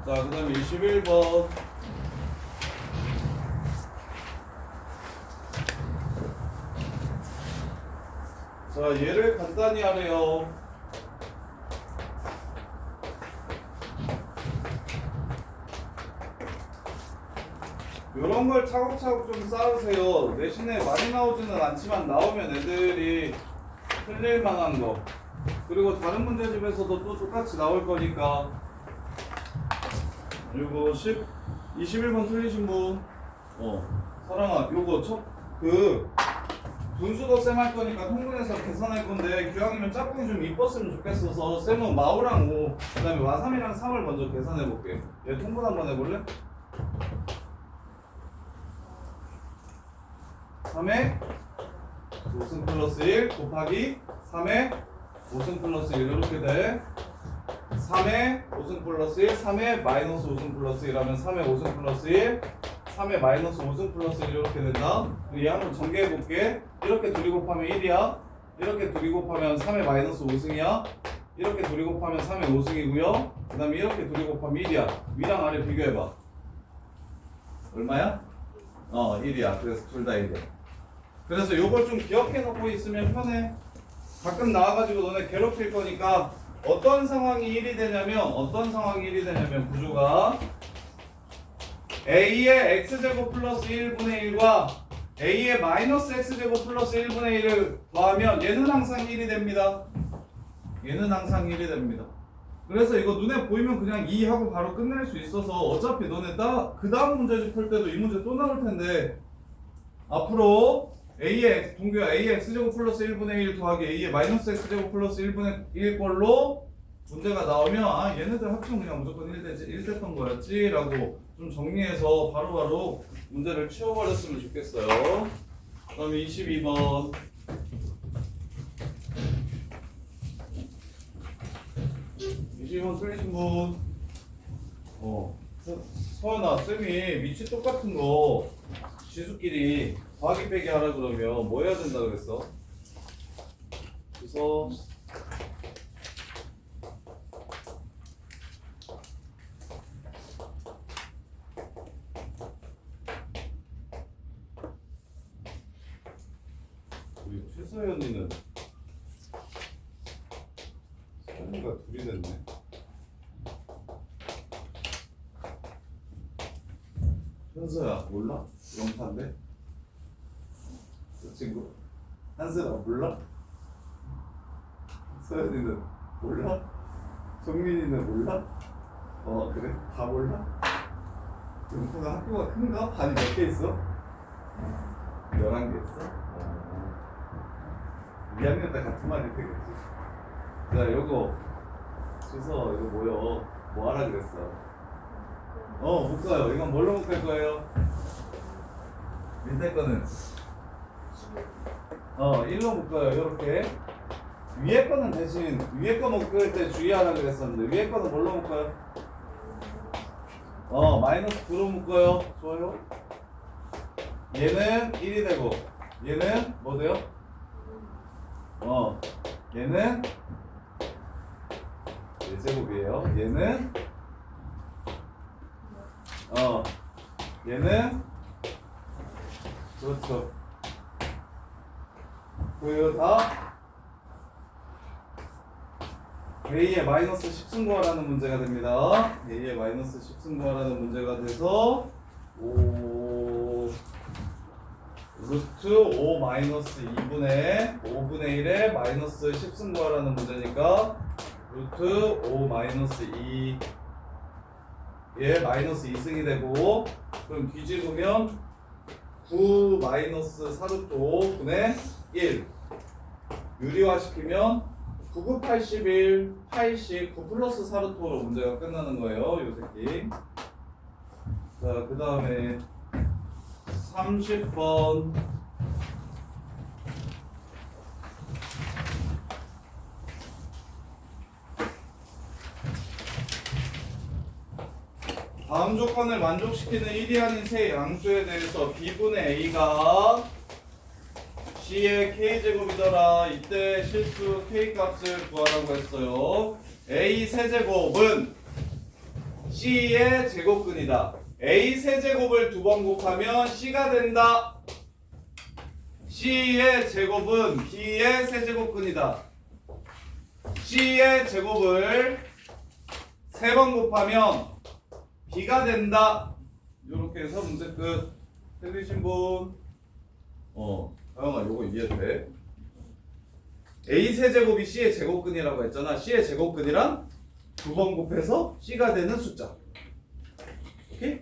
자, 그 다음에 21번. 자, 얘를 간단히 하래요. 요런 걸 차곡차곡 좀 쌓으세요. 내신에 많이 나오지는 않지만 나오면 애들이 틀릴 만한 거. 그리고 다른 문제집에서도 또 똑같이 나올 거니까. 요거 21번 틀리신 분. 사랑아, 요거 분수도 쌤 할 거니까 통분해서 계산할 건데 교양이면 짝꿍이 좀 이뻤으면 좋겠어서 쌤은 마우랑 5, 그 다음에 와3이랑 3을 먼저 계산해 볼게. 얘 통분 한번 해볼래? 3에 5승 플러스 1 곱하기 3에 5승 플러스 1 이렇게 돼. 3에 5승 플러스 1, 3에 마이너스 5승 플러스 1 하면 3에 5승 플러스 1, 3에 마이너스 5승 플러스 1 이렇게 된다. 얘 한번 전개해 볼게. 이렇게 둘이 곱하면 1이야. 이렇게 둘이 곱하면 3에 마이너스 5승이야. 이렇게 둘이 곱하면 3에 5승이고요. 그 다음에 이렇게 둘이 곱하면 1이야. 위랑 아래 비교해봐. 얼마야? 1이야. 그래서 둘 다 1이야. 그래서 요걸 좀 기억해 놓고 있으면 편해. 가끔 나와가지고 너네 괴롭힐 거니까 어떤 상황이 1이 되냐면 구조가 A의 X제곱 플러스 1분의 1과 A의 마이너스 X제곱 플러스 1분의 1을 더하면 얘는 항상 1이 됩니다. 얘는 항상 1이 됩니다. 그래서 이거 눈에 보이면 그냥 2 하고 바로 끝낼 수 있어서 어차피 너네 그 다음 문제집 풀 때도 이 문제 또 나올 텐데 앞으로 동규야 A의 X제곱 플러스 1분의 1 더하기 A의 마이너스 X제곱 플러스 1분의 1 걸로 문제가 나오면 얘네들 합치면 그냥 무조건 1 됐던 거였지 라고 좀 정리해서 바로바로 문제를 치워버렸으면 좋겠어요. 그 다음에 22번. 틀리신 분. 서연아, 쌤이 위치 똑같은 거 지수끼리 더하기 빼기 하라 그러면 뭐 해야 된다 그랬어? 그래서 우리 최서연이는 서연이가 둘이 됐네. 현서야 몰라? 영파인데? 그 친구 한서야 몰라? 서연이는 몰라? 정민이는 몰라? 그래? 다 몰라? 영파가 학교가 큰가? 반이 몇 개 있어? 11개 있어? 2학년 때 같은 말이 되겠지. 자, 요거 주소 이거 뭐요? 뭐 하라 그랬어? 묶어요. 이건 뭘로 묶을 거예요? 밑에 거는 1로 묶어요. 이렇게 위에 거는 대신 위에 거 묶을 때 주의하라 그랬었는데 위에 거는 뭘로 묶어요? 마이너스 9로 묶어요. 좋아요. 얘는 1이 되고 얘는 뭐 돼요? 얘는 1제곱이에요. 얘는 얘는 그렇죠. 그리고 다 a의 마이너스 10승 구하라는 문제가 됩니다. a의 마이너스 10승 구하라는 문제가 돼서 5 루트 5 마이너스 2분의 5분의 1에 마이너스 10승 구하라는 문제니까 루트 5 마이너스 2에 마이너스 2승이 되고 그럼 뒤집으면 9 마이너스 4루트 5분의 1 유리화시키면 9, 9, 81, 80, 9 플러스 4루트 5로 문제가 끝나는 거예요. 요 새끼. 자, 그 다음에 30번 다음 조건을 만족시키는 1이 아닌 세 양수에 대해서 b분의 a가 c의 k제곱이더라. 이때 실수 k값을 구하라고 했어요. a 세제곱은 c의 제곱근이다. a 세제곱을 두 번 곱하면 c가 된다. c의 제곱은 b의 세제곱근이다. c의 제곱을 세 번 곱하면 b가 된다. 이렇게 해서 문제 끝. 틀리신 분? 다영아 요거 이해돼? a 세제곱이 c의 제곱근이라고 했잖아. c의 제곱근이란 두 번 곱해서 c가 되는 숫자. 오케이?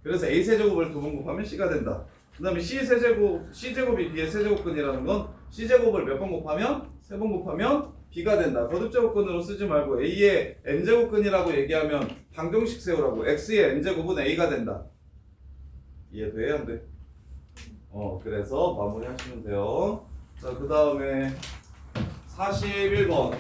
그래서 a 세제곱을 두 번 곱하면 c가 된다. 그 다음에 c제곱이 b의 세제곱근이라는 건 c제곱을 몇 번 곱하면? 세 번 곱하면 b가 된다. 거듭제곱근으로 쓰지 말고 a의 n제곱근이라고 얘기하면 방정식 세우라고. x의 n제곱은 a가 된다. 이해돼? 안 돼? 그래서 마무리 하시면 돼요. 자, 그 다음에 41번.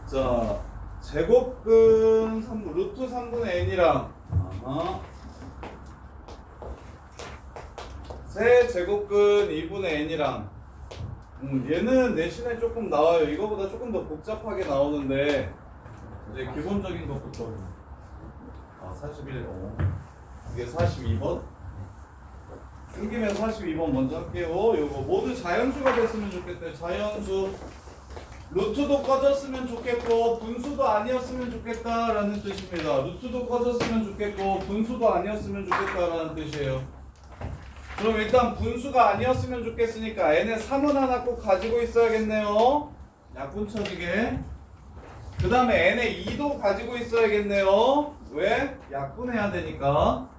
자, 제곱근 3, 루트 3분의 n이랑 세 제곱근 2분의 n이랑 얘는 내신에 조금 나와요. 이거보다 조금 더 복잡하게 나오는데 이제 기본적인 것부터 41 이게 42번 생기면 42번 먼저 할게요. 요거 모두 자연수가 됐으면 좋겠대. 자연수 루트도 꺼졌으면 좋겠고 분수도 아니었으면 좋겠다라는 뜻입니다. 루트도 꺼졌으면 좋겠고 분수도 아니었으면 좋겠다라는 뜻이에요. 그럼 일단 분수가 아니었으면 좋겠으니까 n에 3은 하나 꼭 가지고 있어야겠네요. 약분 처리게. 그 다음에 n에 2도 가지고 있어야겠네요. 왜? 약분해야 되니까.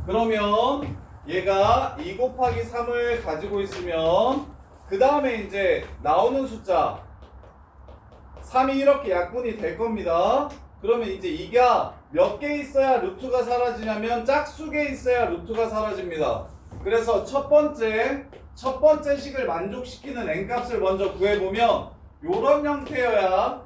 그러면 얘가 2 곱하기 3을 가지고 있으면 그 다음에 이제 나오는 숫자 3이 이렇게 약분이 될 겁니다. 그러면 이제 이게 몇 개 있어야 루트가 사라지냐면 짝수개 있어야 루트가 사라집니다. 그래서 첫 번째 식을 만족시키는 n값을 먼저 구해보면 요런 형태여야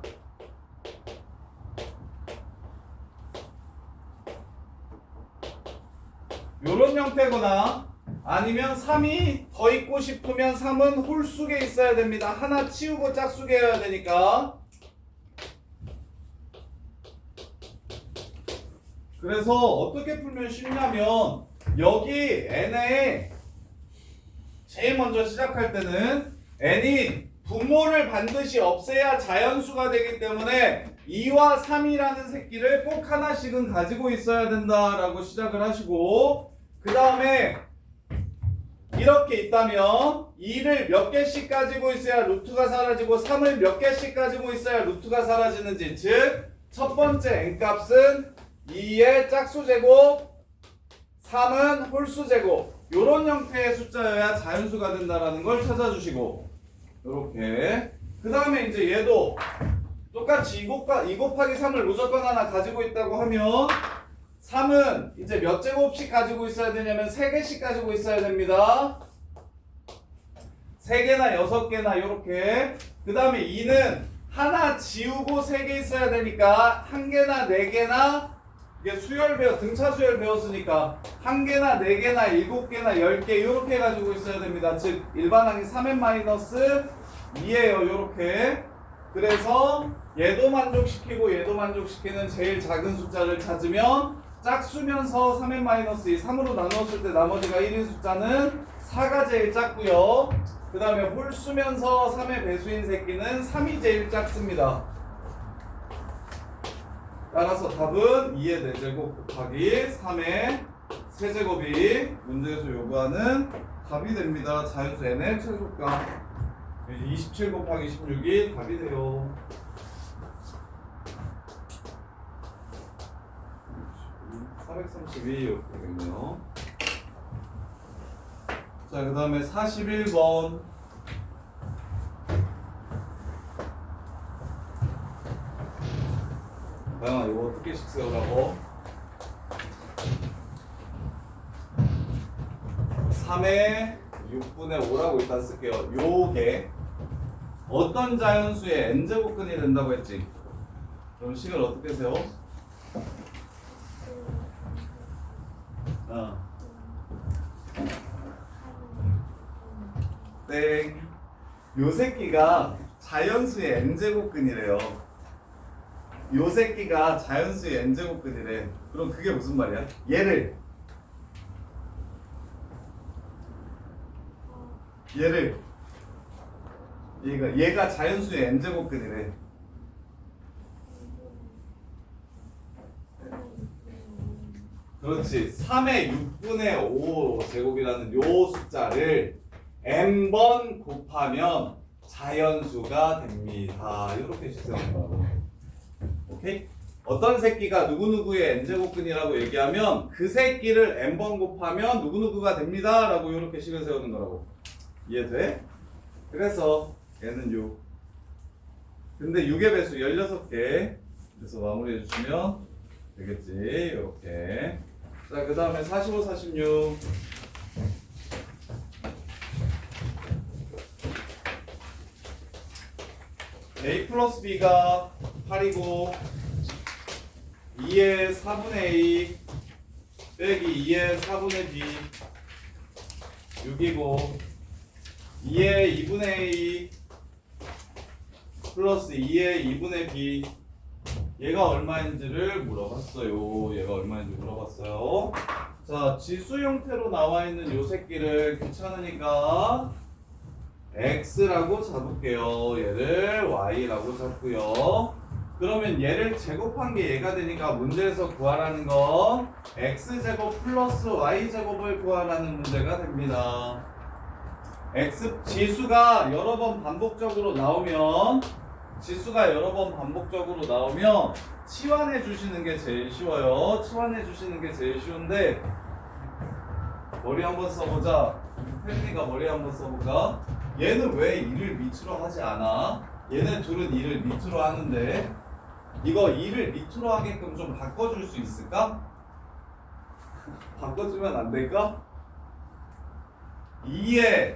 요런 형태거나 아니면 3이 더 있고 싶으면 3은 홀수게 있어야 됩니다. 하나 치우고 짝수게 해야 되니까. 그래서 어떻게 풀면 쉽냐면 여기 n에 제일 먼저 시작할 때는 n이 분모를 반드시 없애야 자연수가 되기 때문에 2와 3이라는 새끼를 꼭 하나씩은 가지고 있어야 된다라고 시작을 하시고 그 다음에 이렇게 있다면 2를 몇 개씩 가지고 있어야 루트가 사라지고 3을 몇 개씩 가지고 있어야 루트가 사라지는지 즉 첫 번째 n값은 2의 짝수제곱 3은 홀수제곱 요런 형태의 숫자여야 자연수가 된다라는 걸 찾아주시고 요렇게 그 다음에 이제 얘도 똑같이 2 곱하기 3을 무조건 하나 가지고 있다고 하면 3은 이제 몇 제곱씩 가지고 있어야 되냐면 3개씩 가지고 있어야 됩니다. 3개나 6개나 이렇게. 그 다음에 2는 하나 지우고 3개 있어야 되니까 1개나 4개나 이게 등차 수열 배웠으니까 1개나 4개나 7개나 10개 이렇게 가지고 있어야 됩니다. 즉 일반항이 3n-2예요. 이렇게. 그래서 얘도 만족시키고 얘도 만족시키는 제일 작은 숫자를 찾으면 짝수면서 3n-2 3으로 나누었을 때 나머지가 1인 숫자는 4가 제일 작고요. 그 다음에 홀수면서 3의 배수인 새끼는 3이 제일 작습니다. 따라서 답은 2의 4제곱 곱하기 3의 세제곱이 문제에서 요구하는 답이 됩니다. 자연수 n의 최소값 27 곱하기 16이 답이 돼요. 432 이렇게 되겠네요. 자, 그 다음에 41번. 다영아, 이거 어떻게 식 세우라고? 3의 6분의 5라고 일단 쓸게요. 요게 어떤 자연수의 n제곱근이 된다고 했지? 그럼 식을 어떻게 세워? 땡. 요 새끼가 자연수의 n제곱근이래요. 요 새끼가 자연수의 n제곱근이래. 그럼 그게 무슨 말이야? 얘가 자연수의 n제곱근이래. 그렇지. 3의 6분의 5 제곱이라는 요 숫자를 n번 곱하면 자연수가 됩니다. 이렇게 시작하는 거라고. 오케이? 어떤 새끼가 누구누구의 n제곱근이라고 얘기하면 그 새끼를 n번 곱하면 누구누구가 됩니다. 라고 이렇게 식을 세우는 거라고. 이해돼? 그래서 얘는 6. 근데 6의 배수 16개. 그래서 마무리해 주시면 되겠지. 이렇게. 자, 그 다음에 45, 46. a 플러스 b가 8이고 2의 4분의 a 빼기 2의 4분의 b 6이고 2의 2분의 a 플러스 2의 2분의 b 얘가 얼마인지를 물어봤어요. 자, 지수 형태로 나와 있는 요 새끼를 귀찮으니까 x라고 잡을게요. 얘를 y라고 잡고요. 그러면 얘를 제곱한 게 얘가 되니까 문제에서 구하라는 건 x제곱 플러스 y제곱을 구하라는 문제가 됩니다. 지수가 여러 번 반복적으로 나오면 치환해 주시는 게 제일 쉬워요. 치환해 주시는 게 제일 쉬운데 머리 한번 써보자. 혜린이가 머리 한번 써볼까? 얘는 왜 2를 밑으로 하지 않아? 얘네 둘은 2를 밑으로 하는데 이거 2를 밑으로 하게끔 좀 바꿔줄 수 있을까? 바꿔주면 안 될까? 2의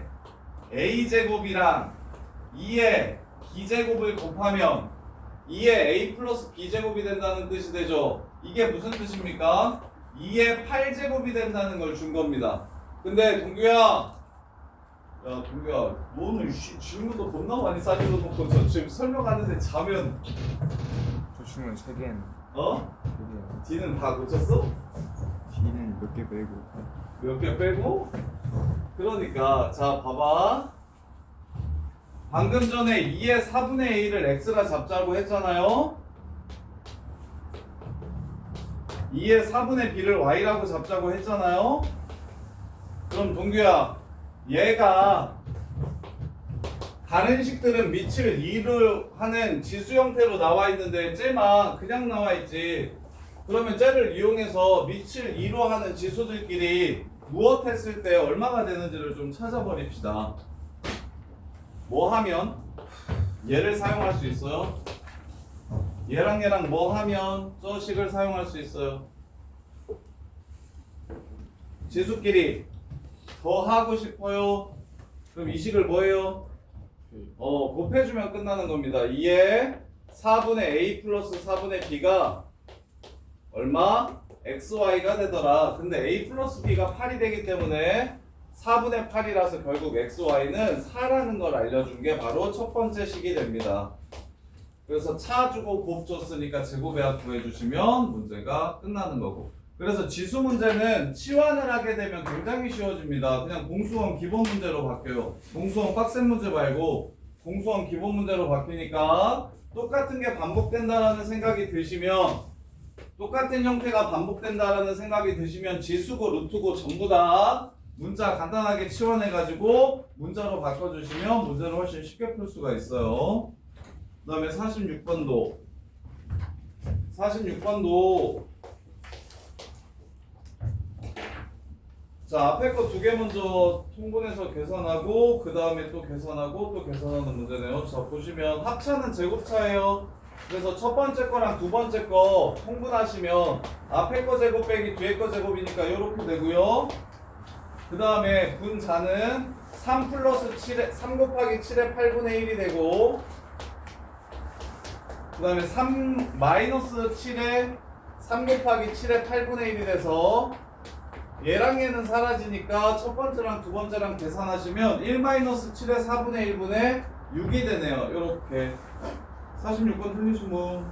a제곱이랑 2의 b제곱을 곱하면 2의 a 플러스 b제곱이 된다는 뜻이 되죠. 이게 무슨 뜻입니까? 2의 8제곱이 된다는 걸 준 겁니다. 근데 동규야, 너는 질문도 겁나 많이 싸주고 놓고 저 지금 설명하는데 자면 저 질문 3개는 어? 3개야. D는 다 고쳤어? D는 몇 개 빼고. 몇 개 빼고? 그러니까 자 봐봐. 방금 전에 2의 4분의 a를 x라 잡자고 했잖아요. 2의 4분의 b를 y라고 잡자고 했잖아요. 그럼 동규야, 얘가 다른 식들은 밑을 2로 하는 지수 형태로 나와 있는데 쟤만 그냥 나와 있지. 그러면 쟤를 이용해서 밑을 2로 하는 지수들끼리 무엇 했을 때 얼마가 되는지를 좀 찾아버립시다. 뭐 하면? 얘를 사용할 수 있어요? 얘랑 뭐 하면 저 식을 사용할 수 있어요? 지수끼리 더 하고 싶어요? 그럼 이 식을 뭐예요? 곱해주면 끝나는 겁니다. 2에 4분의 a 플러스 4분의 b가 얼마? xy가 되더라. 근데 a 플러스 b가 8이 되기 때문에 4분의 8이라서 결국 xy는 4라는 걸 알려준 게 바로 첫 번째 식이 됩니다. 그래서 차 주고 곱 줬으니까 제곱외압 구해주시면 문제가 끝나는 거고. 그래서 지수 문제는 치환을 하게 되면 굉장히 쉬워집니다. 그냥 공수원 기본 문제로 바뀌어요. 공수원 빡센 문제 말고 공수원 기본 문제로 바뀌니까 똑같은 게 반복된다라는 생각이 드시면, 똑같은 형태가 반복된다라는 생각이 드시면 지수고 루트고 전부 다 문자 간단하게 치환해가지고 문자로 바꿔주시면 문제를 훨씬 쉽게 풀 수가 있어요. 그 다음에 46번도 자, 앞에 거 두 개 먼저 통분해서 계산하고 그 다음에 또 계산하고 또 계산하는 문제네요. 자, 보시면 합차는 제곱차예요. 그래서 첫 번째 거랑 두 번째 거 통분하시면 앞에 거 제곱 빼기 뒤에 거 제곱이니까 이렇게 되고요. 그 다음에 분자는 3 플러스 7에 3 곱하기 7의 8분의 1이 되고, 그 다음에 3 마이너스 7에 3 곱하기 7의 8분의 1이 돼서 얘랑 얘는 사라지니까 첫 번째랑 두 번째랑 계산하시면 1 마이너스 7의 4분의 1분의 6이 되네요. 요렇게 46번 틀리신 분.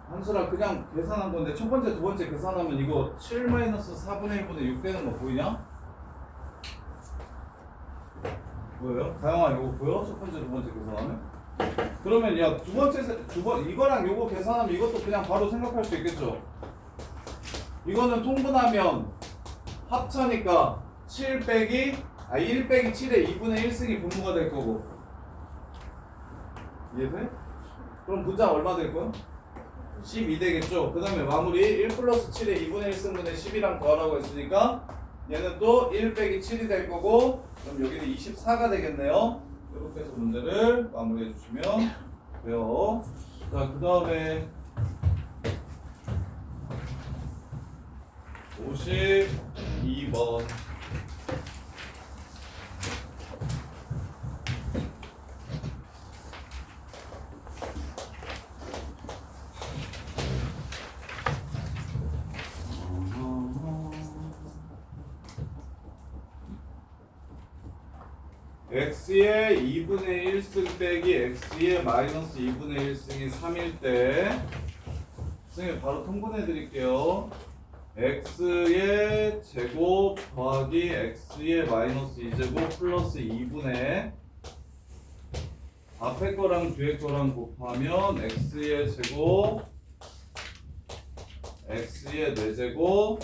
한수랑 그냥 계산한 건데 첫 번째 두 번째 계산하면 이거 7 마이너스 4분의 1분의 6 되는 거 보이냐? 보여요? 다영아 이거 보여? 첫 번째 두 번째 계산하면? 그러면 야 이거랑 요거 계산하면 이것도 그냥 바로 생각할 수 있겠죠? 이거는 통분하면 합차니까 1 빼기 7의 2분의 1승이 분모가 될 거고, 이해돼? 그럼 분자 얼마 될 거야? 12 되겠죠? 그 다음에 마무리 1 플러스 7의 2분의 1승분의 10이랑 더하라고 했으니까 얘는 또 1 빼기 7이 될 거고, 그럼 여기는 24가 되겠네요. 이렇게 해서 문제를 마무리해 주시면 돼요. 자, 그 다음에 52번. x의 2분의 1승 빼기 x의 마이너스 2분의 1승이 3일 때 선생님 바로 통분해 드릴게요. x의 제곱 더하기 x의 마이너스 2제곱 플러스 2분의 앞에 거랑 뒤에 거랑 곱하면 x의 제곱 x의 4제곱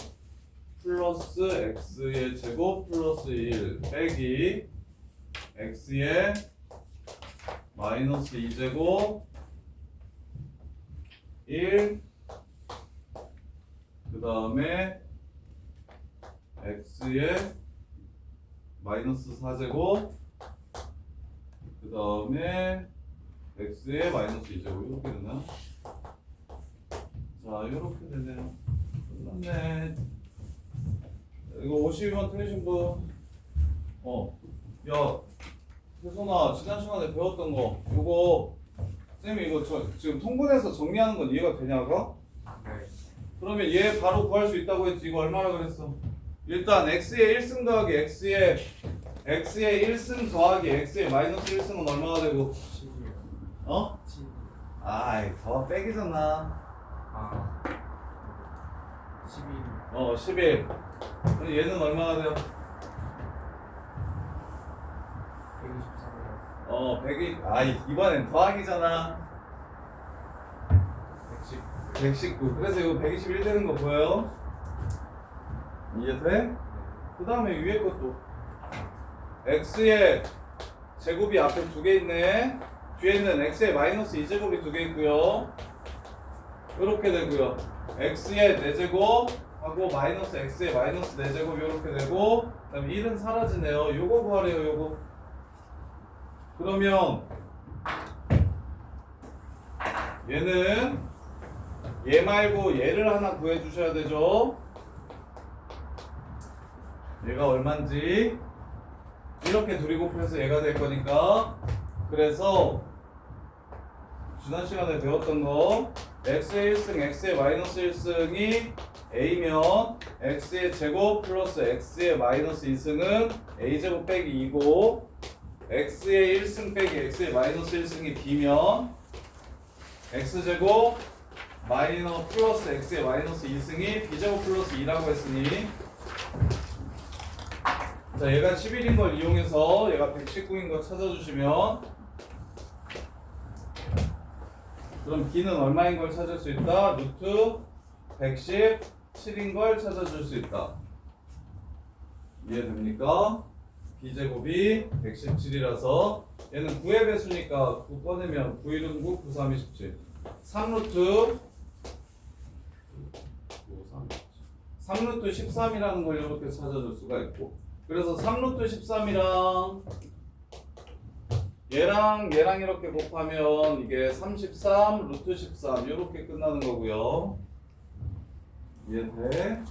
플러스 x의 제곱 플러스 1 빼기 x의 마이너스 2제곱 1, 그 다음에 x의 마이너스 4제곱, 그 다음에 x의 마이너스 2제곱. 이렇게 되나요? 자, 이렇게 되네요. 끝났네. 이거 52번 틀리신 분? 야, 혜선아, 지난 시간에 배웠던 거 요거 쌤이 이거 지금 통분해서 정리하는 건 이해가 되냐고? 네. 그러면 얘 바로 구할 수 있다고 했지. 이거 얼마나 그랬어? 일단 x의 1승 더하기 x의 1승 더하기 x의 마이너스 1승은 얼마가 되고? 12요. 12. 아이, 더 빼기잖아. 11. 11. 그럼 얘는 얼마가 돼요? 123이요. 100이, 이번엔 더하기잖아. 119. 그래서 이거 121 되는 거 보여요? 이해돼? 그 다음에 위에 것도 x의 제곱이 앞에 두 개 있네. 뒤에는 x의 마이너스 2제곱이 두 개 있고요. 이렇게 되고요. x의 4제곱 하고 마이너스 x의 마이너스 4제곱 이렇게 되고, 그 다음에 1은 사라지네요. 요거 구하래요. 요거. 그러면 얘는 얘 말고 얘를 하나 구해 주셔야 되죠. 얘가 얼만지 이렇게 둘이 곱해서 얘가 될 거니까 그래서 지난 시간에 배웠던 거 x의 1승, x의 마이너스 1승이 a면 x의 제곱 플러스 x의 마이너스 2승은 a제곱 빼기 2고 x의 1승 빼기 x의 마이너스 1승이 b면 x제곱 플러스 x의 마이너스 2승이 b제곱 플러스 2라고 했으니 자 얘가 11인 걸 이용해서 얘가 119인 걸 찾아주시면 그럼 b는 얼마인 걸 찾을 수 있다? 루트 117인 걸 찾아줄 수 있다. 이해됩니까? b제곱이 117이라서 얘는 9의 배수니까 9 꺼내면 9, 1은 9, 9, 3, 27 3루트 3루트 13이라는 걸 이렇게 찾아줄 수가 있고 그래서 3루트 13이랑 얘랑 이렇게 곱하면 이게 33 루트 13 이렇게 끝나는 거고요. 이해돼?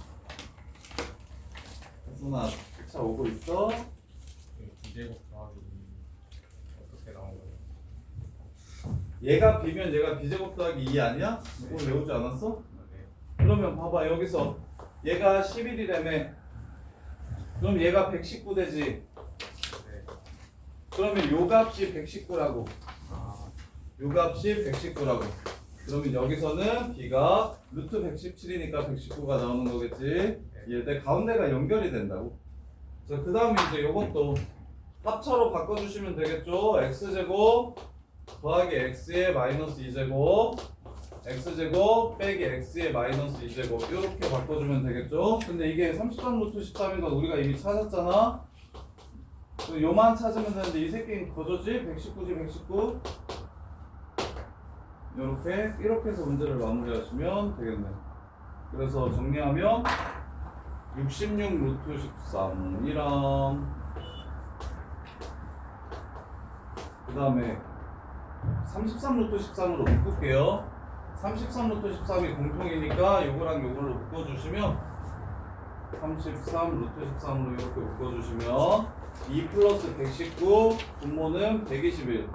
혜선아 차 오고 있어? 비제곱 더하기 어떻게 나온 거예요? 얘가 b면 얘가 b제곱 더하기 2 아니야? 이거 외우지 않았어? 네. 그러면 봐봐 여기서 얘가 11이라며 그럼 얘가 119 되지 네. 그러면 요 값이 119라고 아, 요 값이 119라고 그러면 여기서는 b가 루트 117이니까 119가 나오는 거겠지 이때 가운데가 연결이 된다고 자 그 다음에 이제 요것도 합차로 바꿔주시면 되겠죠 x제곱 더하기 x의 마이너스 2제곱 x제곱 빼기 x의 마이너스 2제곱 이렇게 바꿔주면 되겠죠 근데 이게 33 루트 13인 건 우리가 이미 찾았잖아 요만 찾으면 되는데 이 새끼는 거저지 119지 119 이렇게 해서 문제를 마무리하시면 되겠네 그래서 정리하면 66 루트 13이랑 그 다음에 33 루트 13으로 묶을게요 33 루트 13이 공통이니까 요거랑 요걸로 묶어주시면 33 루트 13으로 이렇게 묶어주시면 2 플러스 119 분모는 121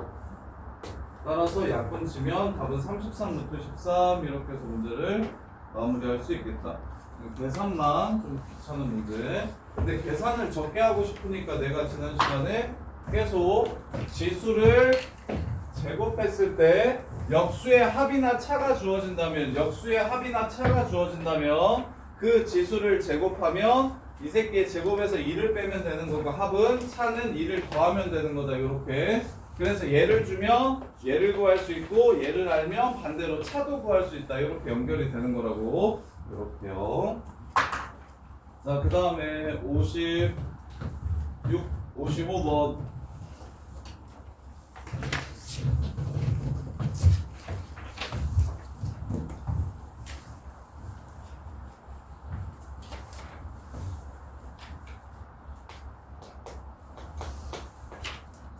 따라서 약분 치면 답은 33 루트 13 이렇게 해서 문제를 마무리할 수 있겠다 계산만 좀 귀찮은 문제 근데 계산을 적게 하고 싶으니까 내가 지난 시간에 계속 지수를 제곱했을 때 역수의 합이나 차가 주어진다면 그 지수를 제곱하면 이 새끼의 제곱에서 2를 빼면 되는 거고 합은 차는 2를 더하면 되는 거다 이렇게 그래서 얘를 주면 얘를 구할 수 있고 얘를 알면 반대로 차도 구할 수 있다 이렇게 연결이 되는 거라고 이렇게요 자 그 다음에 55번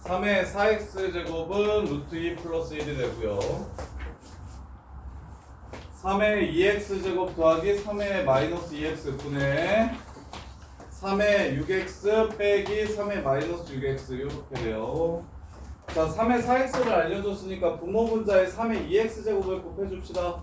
3의 4x제곱은 루트 2 플러스 1이 되고요 3의 2x제곱 더하기 3의 마이너스 2x 분의 3의 6x 빼기 3의 마이너스 6x 이렇게 돼요 자 3의 4x를 알려줬으니까 분모 분자에 3의 2x제곱을 곱해줍시다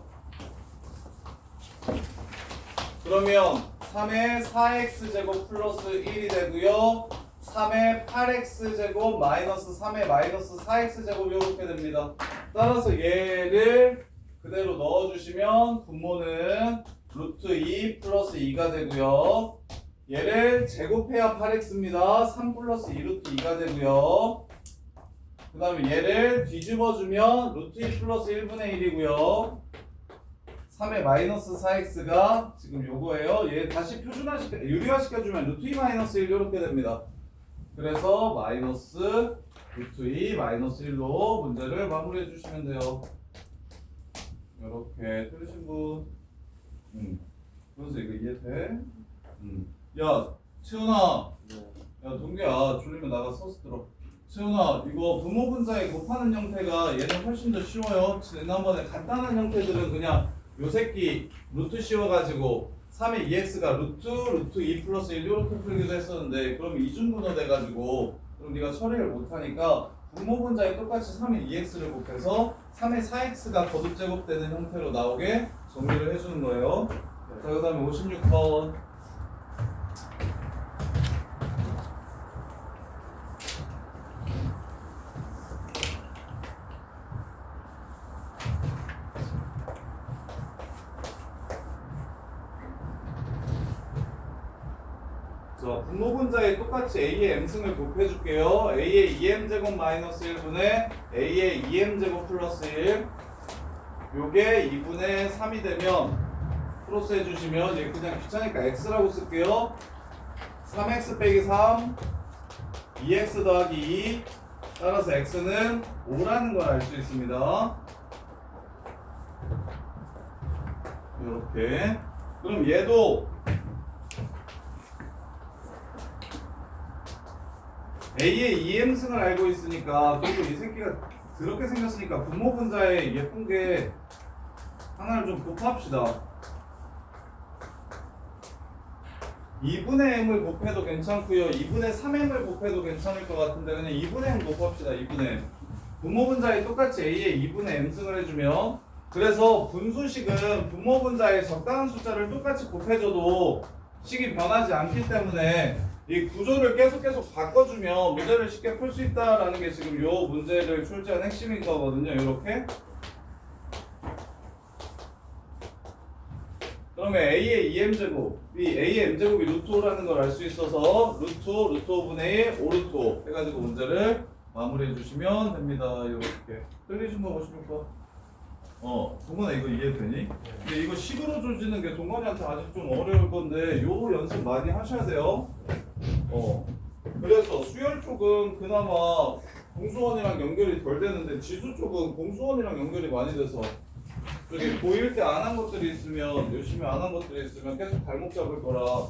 그러면 3의 4x제곱 플러스 1이 되고요 3의 8x제곱 마이너스 3의 마이너스 4x제곱 이렇게 됩니다 따라서 얘를 그대로 넣어주시면 분모는 루트 2 플러스 2가 되고요 얘를 제곱해야 8x입니다 3 플러스 2 루트 2가 되고요 그 다음에 얘를 뒤집어주면 루트 2 플러스 1분의 1이고요 3의 마이너스 4x가 지금 요거예요 얘 다시 유리화시켜주면 루트 2 마이너스 1 이렇게 됩니다 그래서 마이너스 루트 2 마이너스 1로 문제를 마무리해 주시면 돼요 이렇게 틀리신 분 그래서 이거 이해돼? 야 채훈아 야 동규야 졸리면 나가 서서 들어 채훈아 이거 부모 분자에 곱하는 형태가 얘는 훨씬 더 쉬워요 지난번에 간단한 형태들은 그냥 요 새끼 루트 씌워가지고 3의 2x가 루트 2 플러스 1 이렇게 풀기도 했었는데 그럼 이중분호 돼가지고 그럼 네가 처리를 못하니까 분모분자에 똑같이 3의 2x를 곱해서 3의 4x가 거듭제곱되는 형태로 나오게 정리를 해주는 거예요. 자, 그 다음에 56번. 자, 분모분자에 똑같이 a의 m승을 곱해줄게요. a의 2m제곱 마이너스 1분의 a의 2m제곱 플러스 1 요게 2분의 3이 되면 플러스 해주시면 얘 그냥 귀찮으니까 x라고 쓸게요. 3x 빼기 3 2x 더하기 2 따라서 x는 5라는 걸 알 수 있습니다. 이렇게 그럼 얘도 a의 2m승을 알고 있으니까 그리고 이 새끼가 더럽게 생겼으니까 분모분자에 예쁜 게 하나를 좀 곱합시다. 2분의 m을 곱해도 괜찮고요 2분의 3m을 곱해도 괜찮을 것 같은데 그냥 2분의 m 곱합시다. 2분의 m 분모분자에 똑같이 a의 2분의 m승을 해주면 그래서 분수식은 분모분자에 적당한 숫자를 똑같이 곱해줘도 식이 변하지 않기 때문에 이 구조를 계속 바꿔주면 문제를 쉽게 풀 수 있다라는 게 지금 요 문제를 출제한 핵심인 거거든요. 이렇게 그러면 a의 2m제곱이 a의 m제곱이 루트 5라는 걸 알 수 있어서 루트 5분의 1 5루트 5 해가지고 문제를 마무리해 주시면 됩니다. 이렇게 틀리신 거 보시면 동건아 이거 이해되니? 근데 이거 식으로 조지는 게 동건이한테 아직 좀 어려울 건데 요 연습 많이 하셔야 돼요. 그래서 수열 쪽은 그나마 공수원이랑 연결이 덜 되는데 지수 쪽은 공수원이랑 연결이 많이 돼서 저기 보일 때 안 한 것들이 있으면 열심히 안 한 것들이 있으면 계속 발목 잡을 거라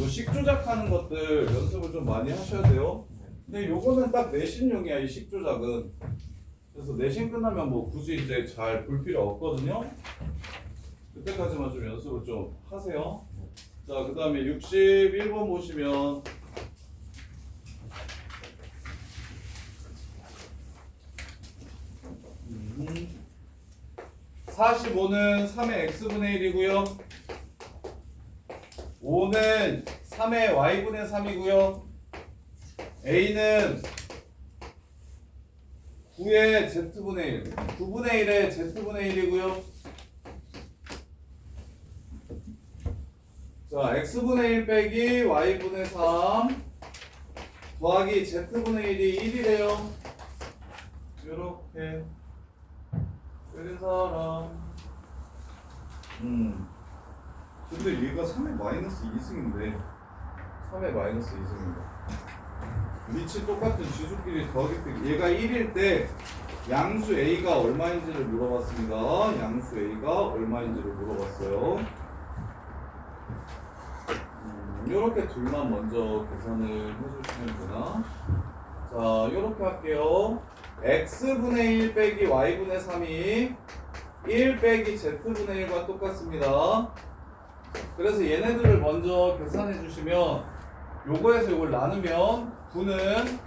식 조작하는 것들 연습을 좀 많이 하셔야 돼요. 근데 요거는 딱 내신용이야 이 식 조작은. 그래서 내신 끝나면 뭐 굳이 이제 잘 볼 필요 없거든요. 그때까지만 좀 연습을 좀 하세요. 자, 그 다음에 61번 보시면 45는 3의 x분의 1이고요 5는 3의 y분의 3이고요 a는 9의 z분의 1 9분의 1의 z분의 1이고요 자, x분의 1 빼기 y분의 3 더하기 z분의 1이 1이래요. 요렇게 그린 사람 근데 얘가 3의 마이너스 2승인데 3의 마이너스 2승입니다. 위치 똑같은 지수끼리 더하기 빼기 얘가 1일 때 양수 a가 얼마인지를 물어봤습니다. 양수 a가 얼마인지를 물어봤어요. 이렇게 둘만 먼저 계산을 해주시면 되나? 자, 이렇게 할게요. x분의 1 빼기 y분의 3이 1 빼기 z분의 1과 똑같습니다. 그래서 얘네들을 먼저 계산해 주시면 요거에서 요걸 나누면 9는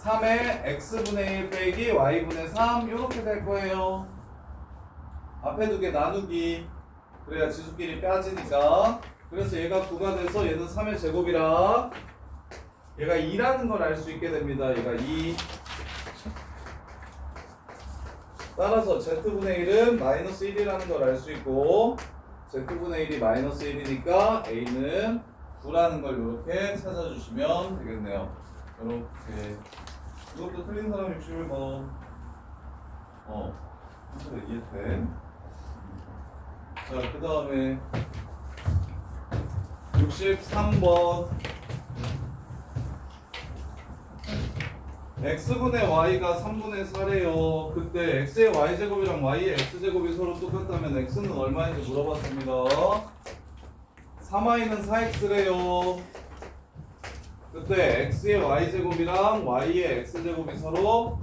3의 x분의 1 빼기 y분의 3 이렇게 될 거예요. 앞에 두 개 나누기 그래야 지수끼리 빠지니까. 그래서 얘가 9가 돼서 얘는 3의 제곱이라 얘가 2라는 걸 알 수 있게 됩니다. 얘가 2. 따라서 z분의 1은 마이너스 1이라는 걸 알 수 있고 z분의 1이 마이너스 1이니까 a는 9라는 걸 이렇게 찾아주시면 되겠네요. 이렇게 이것도 틀린 사람 61번 그래 이해돼. 자, 그 다음에 63번 x분의 y가 3분의 4래요. 그때 x의 y제곱이랑 y의 x제곱이 서로 똑같다면 x는 얼마인지 물어봤습니다. 3y는 4x래요. 그때 x의 y제곱이랑 y의 x제곱이 서로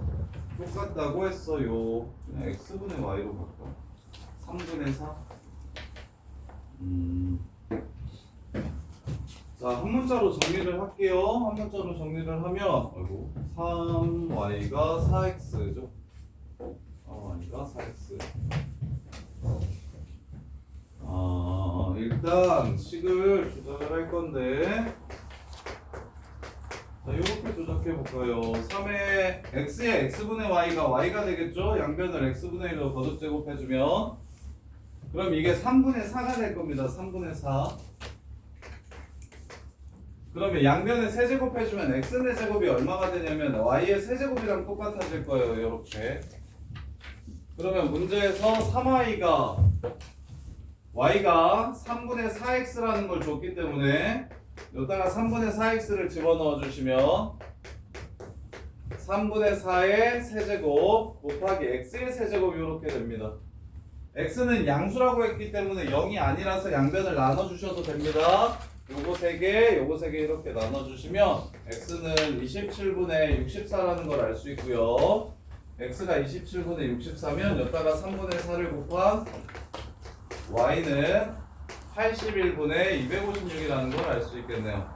똑같다고 했어요. 그냥 x분의 y로 바꿔. 3분의 4 자, 한 문자로 정리를 할게요. 한 문자로 정리를 하면 3y가 4x죠. 3y가 4x. 일단 식을 조작을 할 건데, 자, 이렇게 조작해 볼까요? 3의 x의 x분의 y가 y가 되겠죠? 양변을 x분의 1로 거듭 제곱해주면, 그럼 이게 3분의 4가 될 겁니다. 3분의 4. 그러면 양변을 세제곱해주면 x의 제곱이 얼마가 되냐면 y의 세제곱이랑 똑같아질 거예요. 이렇게. 그러면 문제에서 3y가 y가 3분의 4x라는 걸 줬기 때문에 여기다가 3분의 4x를 집어넣어 주시면 3분의 4의 세제곱 곱하기 x의 세제곱이 이렇게 됩니다. x는 양수라고 했기 때문에 0이 아니라서 양변을 나눠 주셔도 됩니다. 요거 3개, 요거 3개 이렇게 나눠 주시면 x는 27분의 64라는 걸 알 수 있고요. x가 27분의 64면 여기다가 3분의 4를 곱한 y는 81분의 256이라는 걸 알 수 있겠네요.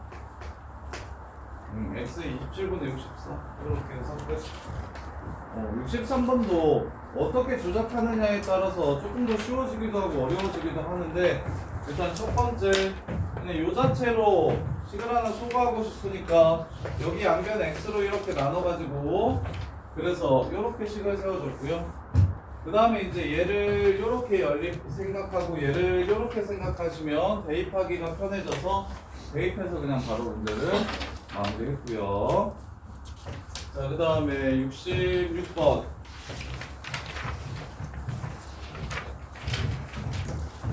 x 27분의 64 이렇게 해서 끝. 63번도 어떻게 조작하느냐에 따라서 조금 더 쉬워지기도 하고 어려워지기도 하는데, 일단 첫 번째 그냥 요 자체로 식을 하나 소거하고 싶으니까 여기 양변 x로 이렇게 나눠가지고 그래서 이렇게 식을 세워줬고요. 그 다음에 이제 얘를 이렇게 생각하고 얘를 이렇게 생각하시면 대입하기가 편해져서 대입해서 그냥 바로 문제를 마무리했고요. 자, 그 다음에 66번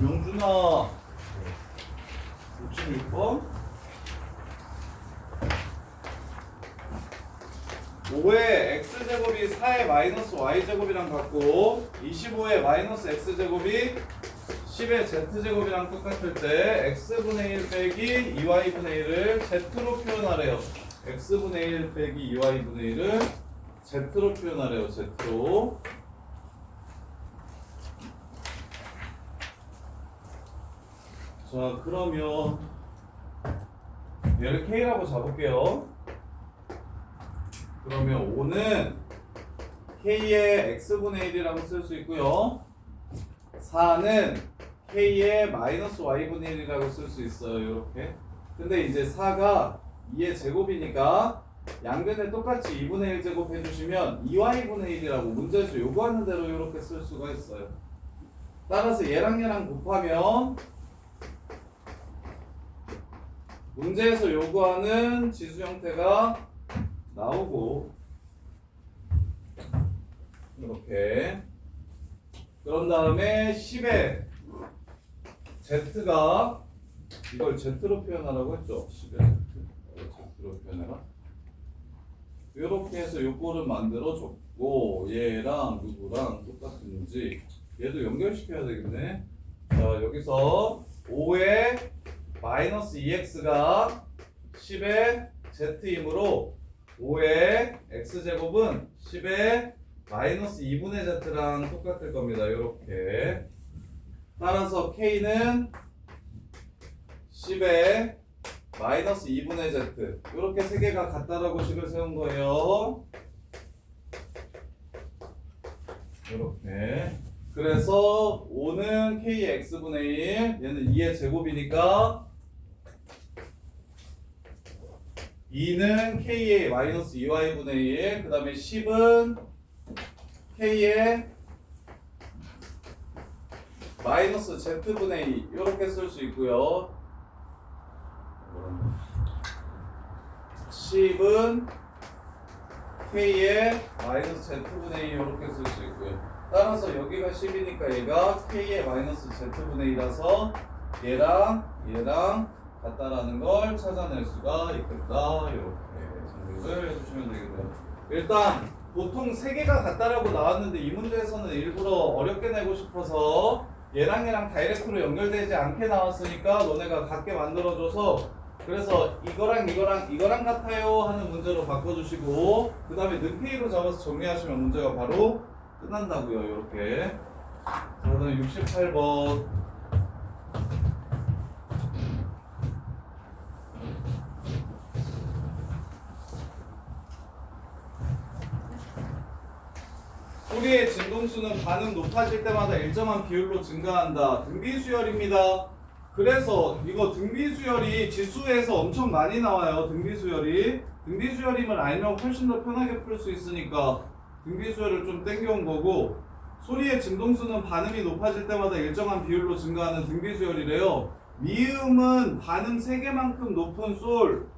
용준아, 66번 5의 x제곱이 4의 마이너스 y제곱이랑 같고 25의 마이너스 x제곱이 10의 z제곱이랑 똑같을 때 x분의 1 빼기 2y분의 1을 z로 표현하래요. x분의 1 빼기 2y분의 1을 z로 표현하래요. z로. 자, 그러면 얘를 k라고 잡을게요. 그러면 5는 k의 x분의 1이라고 쓸 수 있고요. 4는 k의 마이너스 y분의 1이라고 쓸 수 있어요. 이렇게. 근데 이제 4가 2의 제곱이니까 양변에 똑같이 2분의 1 제곱 해주시면 2y분의 1이라고 문제에서 요구하는 대로 이렇게 쓸 수가 있어요. 따라서 얘랑 얘랑 곱하면 문제에서 요구하는 지수 형태가 나오고 이렇게. 그런 다음에 10의 z가 이걸 z로 표현하라고 했죠. 10의 z로 표현해라. 이렇게 해서 요거를 만들어 줬고 얘랑 누구랑 똑같은지 얘도 연결시켜야 되겠네. 자, 여기서 5의 마이너스 2x가 10의 z이므로 5의 x제곱은 10의 마이너스 2분의 z랑 똑같을 겁니다. 이렇게. 따라서 k는 10의 마이너스 2분의 z 이렇게 세 개가 같다라고 식을 세운 거예요. 이렇게. 그래서 5는 k의 x분의 1, 얘는 2의 제곱이니까 2는 k의 마이너스 2y분의 1, 그 다음에 10은 k의 마이너스 z분의 2 이렇게 쓸 수 있고요. 10은 k의 마이너스 z분의 2 이렇게 쓸 수 있고요. 따라서 여기가 10이니까 얘가 k의 마이너스 z분의 2라서 얘랑 얘랑 같다라는 걸 찾아낼 수가 있겠다. 이렇게 정리를 해주시면 되겠네요. 일단 보통 3개가 같다라고 나왔는데 이 문제에서는 일부러 어렵게 내고 싶어서 얘랑 얘랑 다이렉트로 연결되지 않게 나왔으니까 너네가 같게 만들어줘서, 그래서 이거랑 같아요 하는 문제로 바꿔주시고 그 다음에 는K로 잡아서 정리하시면 문제가 바로 끝난다고요. 이렇게. 자, 그다음 68번 소리의 진동수는 반응 높아질 때마다 일정한 비율로 증가한다. 등비수열입니다. 그래서 이거 등비수열이 지수에서 엄청 많이 나와요. 등비수열임을 알면 훨씬 더 편하게 풀 수 있으니까 등비수열을 좀 땡겨온 거고, 소리의 진동수는 반음이 높아질 때마다 일정한 비율로 증가하는 등비수열이래요. 미음은 반음 3개만큼 높은 솔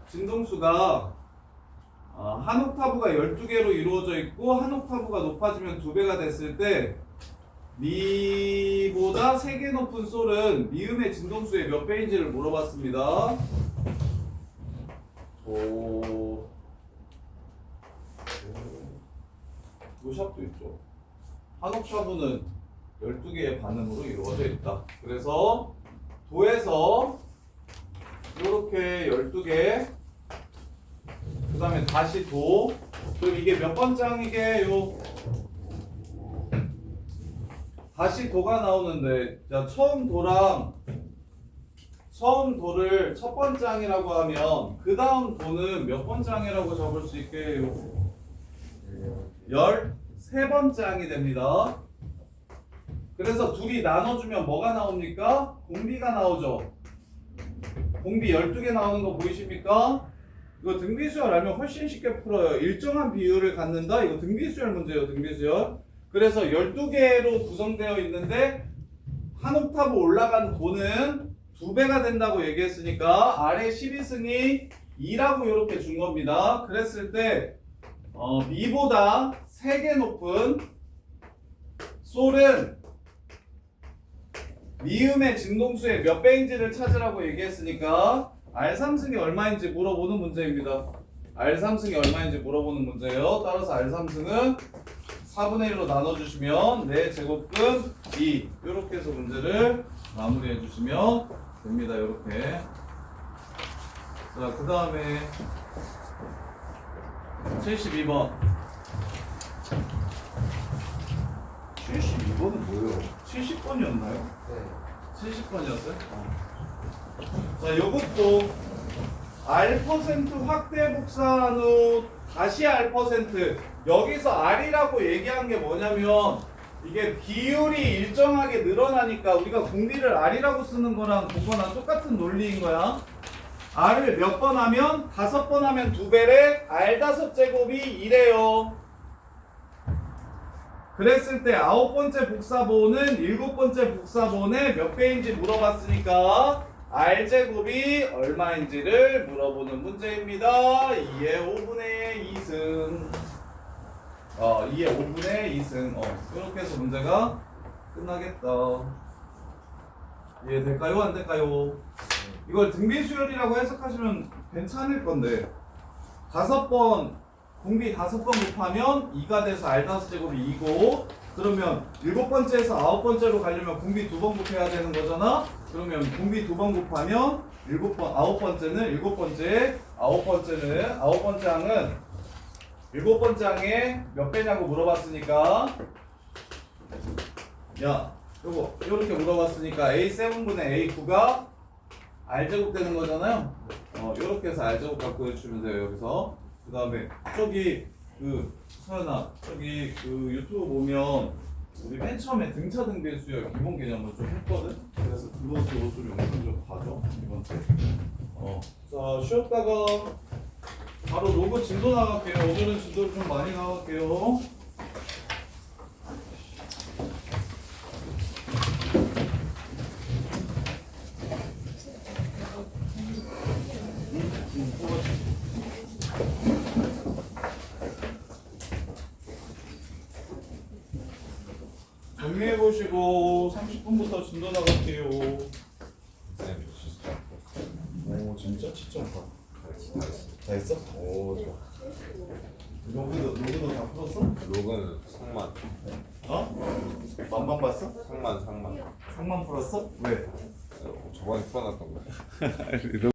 진동수가 한 옥타브가 12개로 이루어져 있고, 한 옥타브가 높아지면 2배가 됐을 때 미보다 3개 높은 솔은 미음의 진동수의 몇 배인지를 물어봤습니다. 도샵도 있죠. 한 옥타브는 12개의 반음으로 이루어져 있다. 그래서 도에서 이렇게 12개, 그 다음에 다시 도. 그럼 이게 몇 번장이게요? 다시 도가 나오는데, 자, 처음 도를 첫 번장이라고 하면 그 다음 도는 몇 번장이라고 적을 수 있게요? 13번장이 됩니다. 그래서 둘이 나눠주면 뭐가 나옵니까? 공비가 나오죠. 공비 12개 나오는 거 보이십니까? 이거 등비수열 알면 훨씬 쉽게 풀어요. 일정한 비율을 갖는다. 이거 등비수열 문제예요. 등비수열. 그래서 12개로 구성되어 있는데 한 옥타브 올라간 도는 2배가 된다고 얘기했으니까 아래 12승이 2라고 이렇게 준 겁니다. 그랬을 때 미보다 3개 높은 솔은 미음의 진동수의 몇 배인지를 찾으라고 얘기했으니까 R3승이 얼마인지 물어보는 문제입니다. R3승이 얼마인지 물어보는 문제예요. 따라서 R3승은 4분의 1로 나눠주시면 4제곱근 2 이렇게 해서 문제를 마무리해 주시면 됩니다. 이렇게. 자, 그 다음에 72번. 72번은 뭐예요? 70번이었나요? 네. 70번이었어요? 자, 요것도 R% 확대 복사한 후 다시 R%. 여기서 R이라고 얘기한 게 뭐냐면 이게 비율이 일정하게 늘어나니까 우리가 공비를 R이라고 쓰는 거랑 그거랑 똑같은 논리인 거야. R을 몇 번 하면? 5번 하면 2배래. R5제곱이 2래요. 그랬을 때 9번째 복사본은 7번째 복사본의 몇 배인지 물어봤으니까 R제곱이 얼마인지를 물어보는 문제입니다. 2의 5분의 2승. 2의 5분의 2승. 이렇게 해서 문제가 끝나겠다. 이해될까요? 안 될까요? 이걸 등비수열이라고 해석하시면 괜찮을 건데 5번 공비 5번 곱하면 2가 돼서 R5제곱이 2고, 그러면 7번째에서 9번째로 가려면 공비 2번 곱해야 되는 거잖아. 그러면 공비 2번 곱하면 9번째는 7번째, 9번째 항은 7번째 항에 몇 배냐고 물어봤으니까, 야, 요거 이렇게 물어봤으니까 A7분의 A9가 R제곱 되는 거잖아요. 이렇게 해서 R제곱 갖고 해주시면 돼요. 여기서. 그 다음에 저기 서연아, 저기 유튜브 보면 우리 맨 처음에 등차 등비수열 기본 개념을 좀 했거든. 그래서 그것도 좀 영상 좀 봐줘 이번 주. 자, 쉬었다가 바로 로그 진도 나갈게요. 오늘은 진도를 좀 많이 나갈게요. 정리해보시고 30분부터 진도 나갈게요. 오, 진짜 치점파. 다 했어? 오, 좋아. 로그도 다 풀었어? 로그는 상만. 만방 봤어? 상만. 상만 풀었어? 왜? 저번에 풀어놨던 거야.